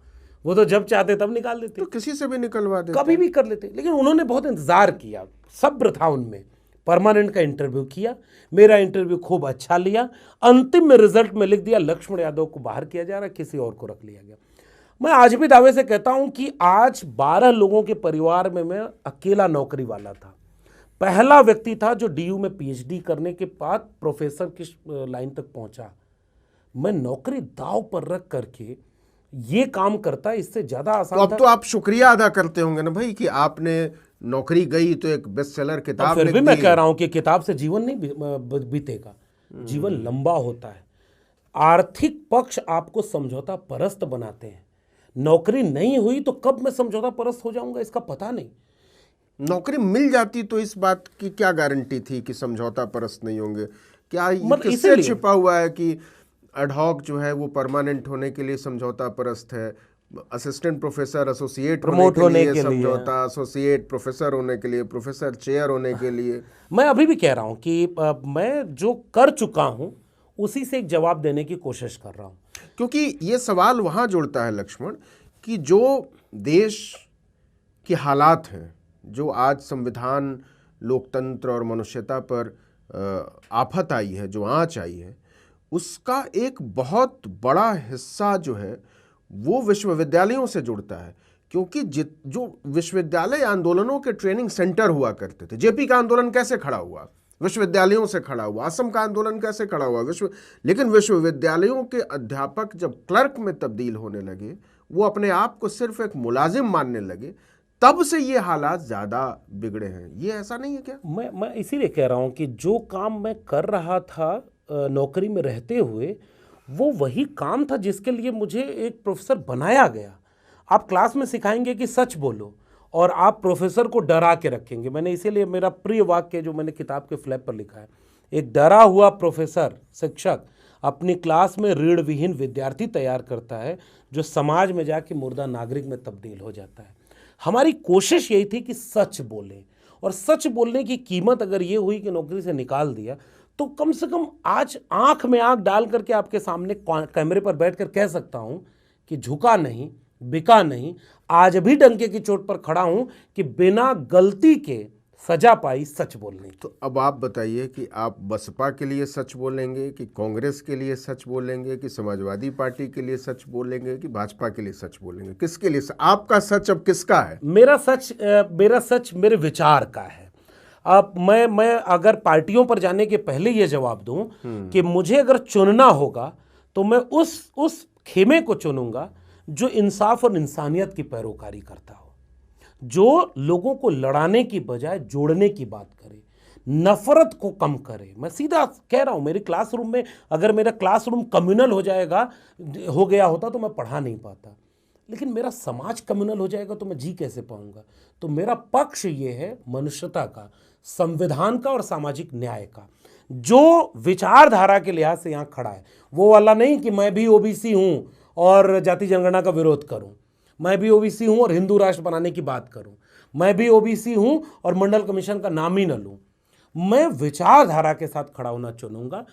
वो तो जब चाहते तब निकाल देते, तो किसी से भी निकलवा देते, कभी भी कर लेते। लेकिन उन्होंने बहुत इंतजार किया, सब्र था उनमें। परमानेंट का इंटरव्यू किया, मेरा इंटरव्यू खूब अच्छा लिया, अंतिम में रिजल्ट में लिख दिया लक्ष्मण यादव को बाहर किया जा रहा है, किसी और को रख लिया गया। मैं आज भी दावे से कहता हूं कि आज 12 लोगों के परिवार में मैं अकेला नौकरी वाला था। पहला व्यक्ति था जो डीयू में पीएचडी करने के बाद प्रोफेसर की लाइन तक पहुंचा। मैं नौकरी दांव पर रख करके ये काम करता, इससे ज्यादा आसान। तो अब तो आप शुक्रिया अदा करते होंगे ना भाई कि आपने नौकरी गई तो एक बेस्ट सेलर किताब फिर भी मैं कह रहा हूं कि किताब से जीवन नहीं बीतेगा, जीवन लंबा होता है। आर्थिक पक्ष आपको समझौता परस्त बनाते हैं। नौकरी नहीं हुई तो कब मैं समझौता परस्त हो जाऊंगा इसका पता नहीं। नौकरी मिल जाती तो इस बात की क्या गारंटी थी कि समझौता परस्त नहीं होंगे? क्या किससे छिपा हुआ है कि एडहॉक जो है वो परमानेंट होने के लिए समझौता परस्त है, असिस्टेंट प्रोफेसर एसोसिएट होने के लिए समझौता, एसोसिएट प्रोफेसर होने के लिए, प्रोफेसर चेयर होने के लिए? मैं अभी भी कह रहा हूं कि मैं जो कर चुका हूं उसी से एक जवाब देने की कोशिश कर रहा हूं। क्योंकि ये सवाल वहां जुड़ता है लक्ष्मण कि जो देश के हालात हैं, जो आज संविधान, लोकतंत्र और मनुष्यता पर आफत आई है, जो आंच आई है, उसका एक बहुत बड़ा हिस्सा जो है वो विश्वविद्यालयों से जुड़ता है। क्योंकि जो विश्वविद्यालय आंदोलनों के ट्रेनिंग सेंटर हुआ करते थे, जेपी का आंदोलन कैसे खड़ा हुआ? विश्वविद्यालयों से खड़ा हुआ। असम का आंदोलन कैसे खड़ा हुआ? लेकिन विश्वविद्यालयों के अध्यापक जब क्लर्क में तब्दील होने लगे, वो अपने आप को सिर्फ एक मुलाजिम मानने लगे, तब से ये हालात ज्यादा बिगड़े हैं। ये ऐसा नहीं है क्या? मैं इसीलिए कह रहा हूं कि जो काम मैं कर रहा था नौकरी में रहते हुए, वो वही काम था जिसके लिए मुझे एक प्रोफेसर बनाया गया। आप क्लास में सिखाएंगे कि सच बोलो और आप प्रोफेसर को डरा के रखेंगे। मैंने इसीलिए मेरा प्रिय वाक्य जो मैंने किताब के फ्लैप पर लिखा है, एक डरा हुआ प्रोफेसर, शिक्षक अपनी क्लास में ऋण विहीन विद्यार्थी तैयार करता है जो समाज में जाके मुर्दा नागरिक में तब्दील हो जाता है। हमारी कोशिश यही थी कि सच बोलें, और सच बोलने की कीमत अगर ये हुई कि नौकरी से निकाल दिया, तो कम से कम आज आंख में आंख डाल करके आपके सामने कैमरे पर बैठकर कह सकता हूं कि झुका नहीं, बिका नहीं। आज भी डंके की चोट पर खड़ा हूं कि बिना गलती के सजा पाई सच बोलने की। तो अब आप बताइए कि आप बसपा के लिए सच बोलेंगे, कि कांग्रेस के लिए सच बोलेंगे, कि समाजवादी पार्टी के लिए सच बोलेंगे, कि भाजपा के लिए सच बोलेंगे? किसके लिए आपका सच अब किसका है? मेरा सच मेरे विचार का है। अब मैं अगर पार्टियों पर जाने के पहले ये जवाब दूं कि मुझे अगर चुनना होगा तो मैं उस खेमे को चुनूंगा जो इंसाफ और इंसानियत की पैरोकारी करता हो, जो लोगों को लड़ाने की बजाय जोड़ने की बात करे, नफरत को कम करे। मैं सीधा कह रहा हूं, मेरे क्लासरूम में अगर मेरा क्लासरूम कम्युनल हो गया होता तो मैं पढ़ा नहीं पाता, लेकिन मेरा समाज कम्युनल हो जाएगा तो मैं जी कैसे पाऊंगा? तो मेरा पक्ष ये है मनुष्यता का, संविधान का और सामाजिक न्याय का। जो विचारधारा के लिहाज से यहां खड़ा है वो वाला नहीं कि मैं भी ओबीसी हूं और जाति जनगणना का विरोध करूं, मैं भी ओबीसी हूं और हिंदू राष्ट्र बनाने की बात करूं, मैं भी ओबीसी हूं और मंडल कमीशन का नाम ही न लूं। मैं विचारधारा के साथ खड़ा होना चुनूंगा,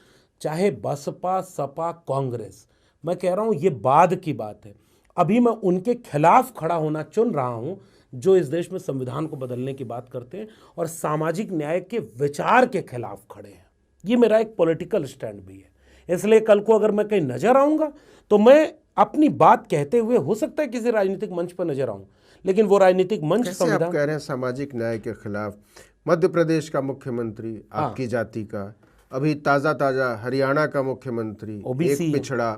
चाहे बसपा, सपा, कांग्रेस। मैं कह रहा हूं ये बाद की बात है। अभी मैं उनके खिलाफ खड़ा होना चुन रहा हूं जो इस देश में संविधान को बदलने की बात करते हैं और सामाजिक न्याय के विचार के खिलाफ खड़े हैं। ये मेरा एक पॉलिटिकल स्टैंड भी है। इसलिए कल को अगर मैं कहीं नजर आऊंगा तो मैं अपनी बात कहते हुए हो सकता है किसी राजनीतिक मंच पर नजर आऊं, लेकिन वो राजनीतिक मंच संविधान आप कह रहे हैं सामाजिक न्याय के खिलाफ। मध्य प्रदेश का मुख्यमंत्री आपकी जाति का, अभी ताजा हरियाणा का मुख्यमंत्री एक पिछड़ा,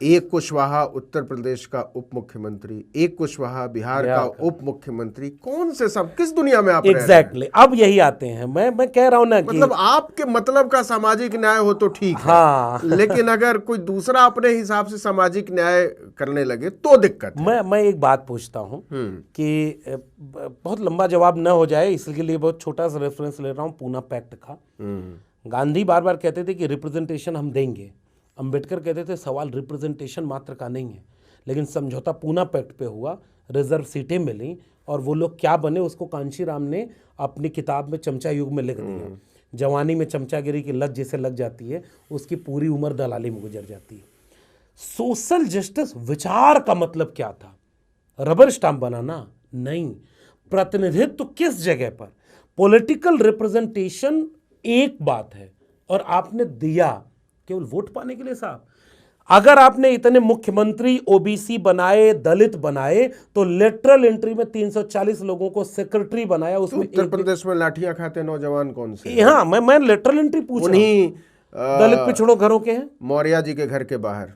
एक कुशवाहा उत्तर प्रदेश का उप मुख्यमंत्री, एक कुशवाहा बिहार का उप मुख्यमंत्री। कौन से सब किस दुनिया में आप एग्जैक्टली अब यही आते हैं। मैं कह रहा हूं ना कि मतलब आपके मतलब का सामाजिक न्याय हो तो ठीक है, लेकिन अगर कोई दूसरा अपने हिसाब से सामाजिक न्याय करने लगे तो दिक्कत है। मैं एक बात पूछता हूं कि बहुत लंबा जवाब न हो जाए, इसके लिए बहुत छोटा सा रेफरेंस ले रहा हूं पूना पैक्ट का। गांधी बार बार कहते थे कि रिप्रेजेंटेशन हम देंगे, अंबेडकर कहते थे सवाल रिप्रेजेंटेशन मात्र का नहीं है, लेकिन समझौता पूना पैक्ट पे हुआ, रिजर्व सीटें मिली और वो लोग क्या बने उसको कांशीराम ने अपनी किताब में चमचा युग में लिख दिया। जवानी में चमचागिरी की लत जिसे लग जाती है उसकी पूरी उम्र दलाली में गुजर जाती है। सोशल जस्टिस विचार का मतलब क्या था? रबर स्टाम्प बनाना नहीं, प्रतिनिधित्व किस जगह पर, पॉलिटिकल रिप्रेजेंटेशन एक बात है और आपने दिया केवल वोट पाने के लिए। साहब अगर आपने इतने मुख्यमंत्री ओबीसी बनाए, दलित बनाए, तो लेटरल एंट्री में 340 लोगों को सेक्रेटरी बनाया, उसमें उत्तर प्रदेश में लाठियां खाते नौजवान कौन से? हाँ, मैं लेटरल एंट्री पूछ रहा हूं। दलित पिछड़ों घरों के हैं, मौर्य जी के घर के बाहर।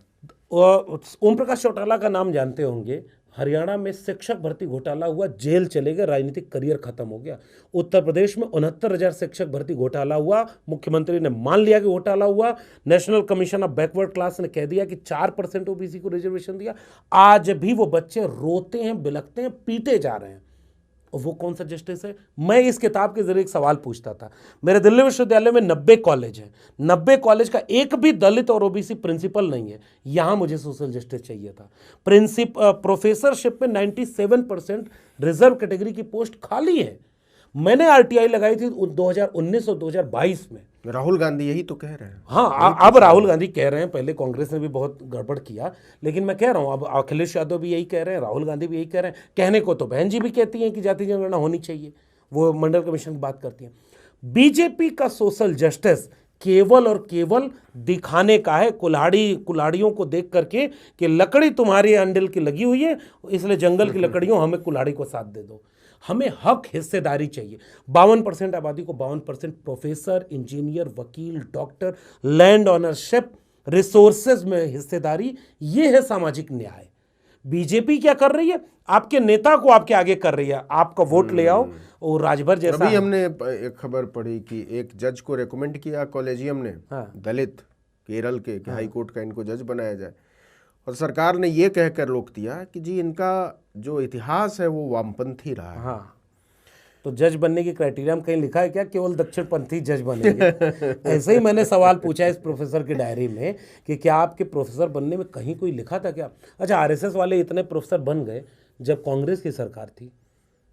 ओम प्रकाश चौटाला का नाम जानते होंगे। हरियाणा में शिक्षक भर्ती घोटाला हुआ, जेल चले गए, राजनीतिक करियर खत्म हो गया। उत्तर प्रदेश में 69,000 शिक्षक भर्ती घोटाला हुआ, मुख्यमंत्री ने मान लिया कि घोटाला हुआ। National commission of backward class ने कह दिया कि 4% ओबीसी को रिजर्वेशन दिया। आज भी वो बच्चे रोते हैं, बिलखते हैं, पीटे जा रहे हैं। और वो कौन सा जस्टिस है? मैं इस किताब के जरिए एक सवाल पूछता था। मेरे दिल्ली विश्वविद्यालय में 90 कॉलेज हैं, 90 कॉलेज का एक भी दलित और ओबीसी प्रिंसिपल नहीं है। यहां मुझे सोशल जस्टिस चाहिए था। प्रोफेसरशिप में 97% रिजर्व कैटेगरी की पोस्ट खाली है। मैंने आरटीआई लगाई थी 2019 और 2022 में। राहुल गांधी यही तो कह रहे हैं। हाँ, अब राहुल गांधी कह रहे हैं, पहले कांग्रेस ने भी बहुत गड़बड़ किया, लेकिन मैं कह रहा हूं अब अखिलेश यादव भी यही कह रहे हैं, राहुल गांधी भी यही कह रहे हैं। कहने को तो बहन जी भी कहती हैं कि जाति जनगणना होनी चाहिए, वो मंडल कमीशन की बात करती हैं। बीजेपी का सोशल जस्टिस केवल और केवल दिखाने का है, कुल्हाड़ियों को देख करके कि लकड़ी तुम्हारी अंडिल की लगी हुई है, इसलिए जंगल की लकड़ियों हमें कुल्हाड़ी को साथ दे दो। हमें हक हिस्सेदारी चाहिए। 52% आबादी को 52% प्रोफेसर, इंजीनियर, वकील, डॉक्टर, लैंड ऑनरशिप, रिसोर्सेज में हिस्सेदारी, ये है सामाजिक न्याय। बीजेपी क्या कर रही है? आपके नेता को आपके आगे कर रही है, आपका वोट ले आओ और राजभर जैसा। अभी हमने एक खबर पढ़ी कि एक जज को रेकमेंड किया कॉलेजियम ने, दलित केरल के, कि हाई कोर्ट का इनको जज बनाया जाए, और सरकार ने ये कहकर रोक दिया कि जी इनका जो इतिहास है वो वामपंथी रहा है। हाँ, तो जज बनने की क्राइटेरिया में कहीं लिखा है क्या केवल दक्षिणपंथी जज बनेंगे? ऐसे ही मैंने सवाल पूछा इस प्रोफेसर की डायरी में कि क्या आपके प्रोफेसर बनने में कहीं कोई लिखा था क्या? अच्छा, आरएसएस वाले इतने प्रोफेसर बन गए जब कांग्रेस की सरकार थी,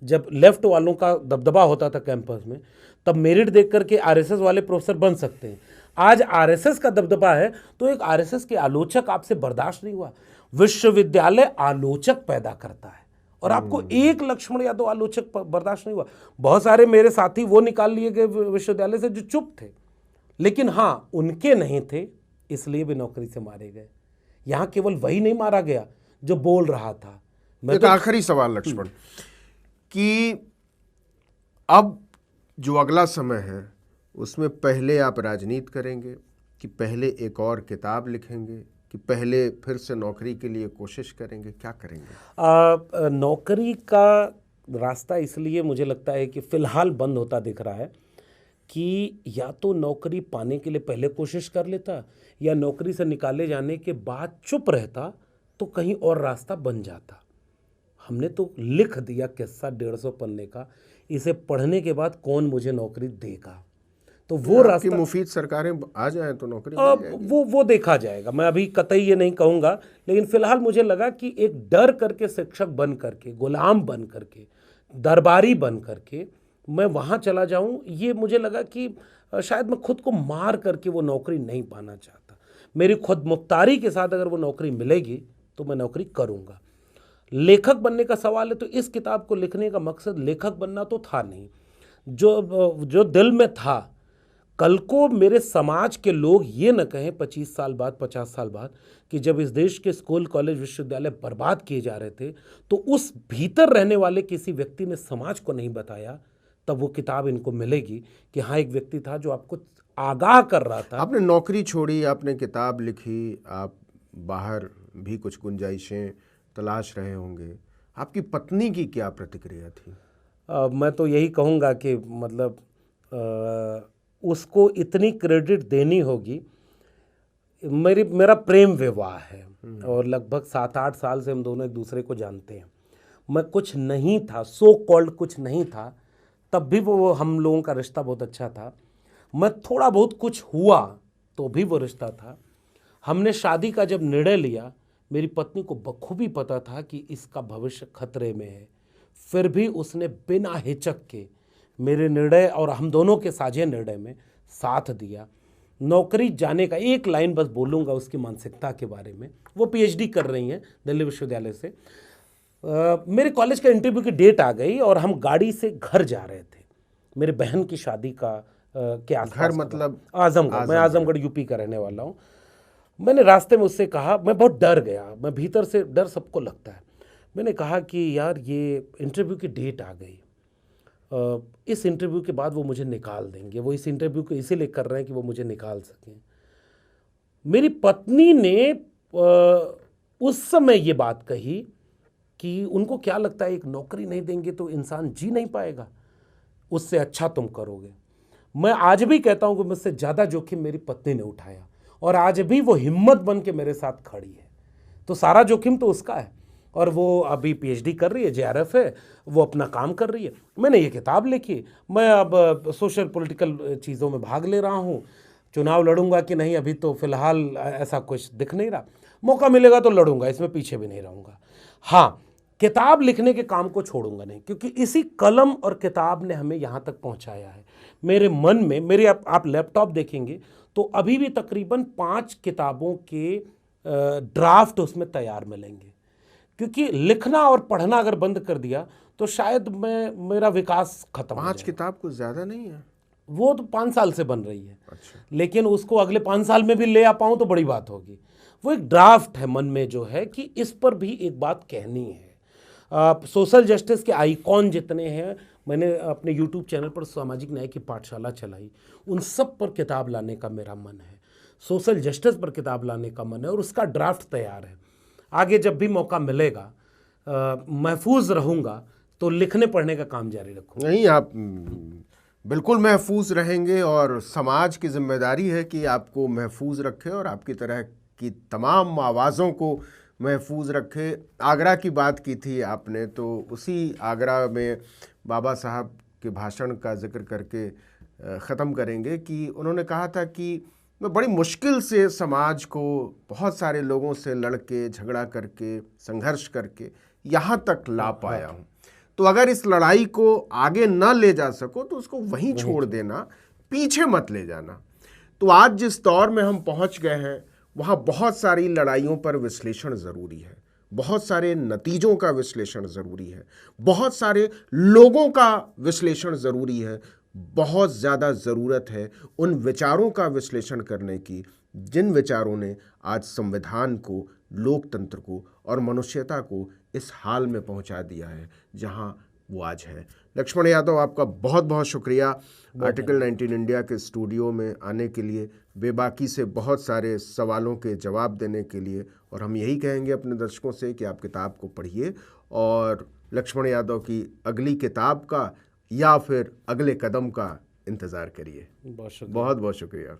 जब लेफ्ट वालों का दबदबा होता था कैंपस में, तब मेरिट देख करके आरएसएस वाले प्रोफेसर बन सकते हैं। आज आरएसएस का दबदबा है तो एक आरएसएस के आलोचक आपसे बर्दाश्त नहीं हुआ। विश्वविद्यालय आलोचक पैदा करता है और आपको एक लक्ष्मण यादव आलोचक बर्दाश्त नहीं हुआ। बहुत सारे मेरे साथी वो निकाल लिए गए विश्वविद्यालय से जो चुप थे, लेकिन हाँ उनके नहीं थे इसलिए भी नौकरी से मारे गए। यहाँ केवल वही नहीं मारा गया जो बोल रहा था। एक आखिरी सवाल लक्ष्मण, कि अब जो अगला समय है उसमें पहले आप राजनीति करेंगे कि पहले एक और किताब लिखेंगे कि पहले फिर से नौकरी के लिए कोशिश करेंगे, क्या करेंगे? नौकरी का रास्ता इसलिए मुझे लगता है कि फिलहाल बंद होता दिख रहा है कि या तो नौकरी पाने के लिए पहले कोशिश कर लेता, या नौकरी से निकाले जाने के बाद चुप रहता तो कहीं और रास्ता बन जाता। हमने तो लिख दिया किस्सा 150 पन्ने का, इसे पढ़ने के बाद कौन मुझे नौकरी देगा? तो वो रास्ता, मुफीद सरकारें आ जाएं तो नौकरी वो देखा जाएगा। मैं अभी कतई ये नहीं कहूँगा, लेकिन फिलहाल मुझे लगा कि एक डर करके शिक्षक बन करके, गुलाम बन करके, दरबारी बन करके मैं वहाँ चला जाऊँ, ये मुझे लगा कि शायद मैं खुद को मार करके वो नौकरी नहीं पाना चाहता। मेरी खुद मुख्तारी के साथ अगर वो नौकरी मिलेगी तो मैं नौकरी करूँगा। लेखक बनने का सवाल है तो इस किताब को लिखने का मकसद लेखक बनना तो था नहीं, जो दिल में था, कल को मेरे समाज के लोग ये न कहें 25 साल बाद, 50 साल बाद, कि जब इस देश के स्कूल, कॉलेज, विश्वविद्यालय बर्बाद किए जा रहे थे तो उस भीतर रहने वाले किसी व्यक्ति ने समाज को नहीं बताया, तब वो किताब इनको मिलेगी कि हाँ एक व्यक्ति था जो आपको आगाह कर रहा था। आपने नौकरी छोड़ी, आपने किताब लिखी, आप बाहर भी कुछ गुंजाइशें तलाश रहे होंगे, आपकी पत्नी की क्या प्रतिक्रिया थी? मैं तो यही कहूँगा कि मतलब उसको इतनी क्रेडिट देनी होगी। मेरा प्रेम विवाह है और लगभग 7-8 साल से हम दोनों एक दूसरे को जानते हैं। मैं कुछ नहीं था, सो कॉल्ड कुछ नहीं था, तब भी वो हम लोगों का रिश्ता बहुत अच्छा था। मैं थोड़ा बहुत कुछ हुआ तो भी वो रिश्ता था। हमने शादी का जब निर्णय लिया, मेरी पत्नी को बखूबी पता था कि इसका भविष्य खतरे में है, फिर भी उसने बिना हिचक के मेरे निर्णय और हम दोनों के साझे निर्णय में साथ दिया। नौकरी जाने का एक लाइन बस बोलूँगा उसकी मानसिकता के बारे में। वो पीएचडी कर रही हैं दिल्ली विश्वविद्यालय से। मेरे कॉलेज का इंटरव्यू की डेट आ गई और हम गाड़ी से घर जा रहे थे, मेरे बहन की शादी का के आसपास। घर मतलब आजमगढ़। मैं आजमगढ़ यूपी का रहने वाला हूँ। मैंने रास्ते में उससे कहा, मैं बहुत डर गया, मैं भीतर से, डर सबको लगता है। मैंने कहा कि यार ये इंटरव्यू की डेट आ गई, इस इंटरव्यू के बाद वो मुझे निकाल देंगे, वो इस इंटरव्यू को इसीलिए कर रहे हैं कि वो मुझे निकाल सकें। मेरी पत्नी ने उस समय ये बात कही कि उनको क्या लगता है एक नौकरी नहीं देंगे तो इंसान जी नहीं पाएगा, उससे अच्छा तुम करोगे। मैं आज भी कहता हूं कि मुझसे ज़्यादा जोखिम मेरी पत्नी ने उठाया और आज भी वो हिम्मत बन के मेरे साथ खड़ी है, तो सारा जोखिम तो उसका है। और वो अभी पीएचडी कर रही है, जेआरएफ है, वो अपना काम कर रही है। मैंने ये किताब लिखी, मैं अब सोशल पॉलिटिकल चीज़ों में भाग ले रहा हूँ। चुनाव लड़ूंगा कि नहीं अभी तो फिलहाल ऐसा कुछ दिख नहीं रहा, मौका मिलेगा तो लड़ूंगा, इसमें पीछे भी नहीं रहूँगा। हाँ, किताब लिखने के काम को छोड़ूंगा नहीं, क्योंकि इसी कलम और किताब ने हमें यहाँ तक पहुँचाया है। मेरे मन में, मेरे आप लैपटॉप देखेंगे तो अभी भी तकरीबन 5 किताबों के ड्राफ्ट उसमें तैयार मिलेंगे, क्योंकि लिखना और पढ़ना अगर बंद कर दिया तो शायद मेरा विकास खत्म हो जाएगा। 5 किताब कुछ ज़्यादा नहीं है, वो तो 5 साल से बन रही है। अच्छा। लेकिन उसको अगले 5 साल में भी ले आ पाऊँ तो बड़ी बात होगी। वो एक ड्राफ्ट है मन में जो है कि इस पर भी एक बात कहनी है। सोशल जस्टिस के आइकॉन जितने हैं, मैंने अपने यूट्यूब चैनल पर सामाजिक न्याय की पाठशाला चलाई, उन सब पर किताब लाने का मेरा मन है। सोशल जस्टिस पर किताब लाने का मन है और उसका ड्राफ्ट तैयार है। आगे जब भी मौका मिलेगा, महफूज रहूँगा तो लिखने पढ़ने का काम जारी रखूँगा। नहीं, आप बिल्कुल महफूज रहेंगे और समाज की जिम्मेदारी है कि आपको महफूज रखे और आपकी तरह की तमाम आवाज़ों को महफूज रखे। आगरा की बात की थी आपने, तो उसी आगरा में बाबा साहब के भाषण का जिक्र करके ख़त्म करेंगे कि उन्होंने कहा था कि मैं बड़ी मुश्किल से समाज को बहुत सारे लोगों से लड़के, झगड़ा करके, संघर्ष करके यहाँ तक ला पाया हूँ। तो अगर इस लड़ाई को आगे न ले जा सको तो उसको वहीं छोड़ देना, पीछे मत ले जाना। तो आज जिस दौर में हम पहुँच गए हैं वहाँ बहुत सारी लड़ाइयों पर विश्लेषण ज़रूरी है, बहुत सारे नतीजों का विश्लेषण ज़रूरी है, बहुत सारे लोगों का विश्लेषण ज़रूरी है, बहुत ज़्यादा ज़रूरत है उन विचारों का विश्लेषण करने की जिन विचारों ने आज संविधान को, लोकतंत्र को और मनुष्यता को इस हाल में पहुंचा दिया है जहां वो आज है। लक्ष्मण यादव, आपका बहुत बहुत शुक्रिया आर्टिकल 19 इंडिया के स्टूडियो में आने के लिए, बेबाकी से बहुत सारे सवालों के जवाब देने के लिए। और हम यही कहेंगे अपने दर्शकों से कि आप किताब को पढ़िए और लक्ष्मण यादव की अगली किताब का या फिर अगले कदम का इंतज़ार करिए। बहुत शुक्रिया। बहुत बहुत शुक्रिया।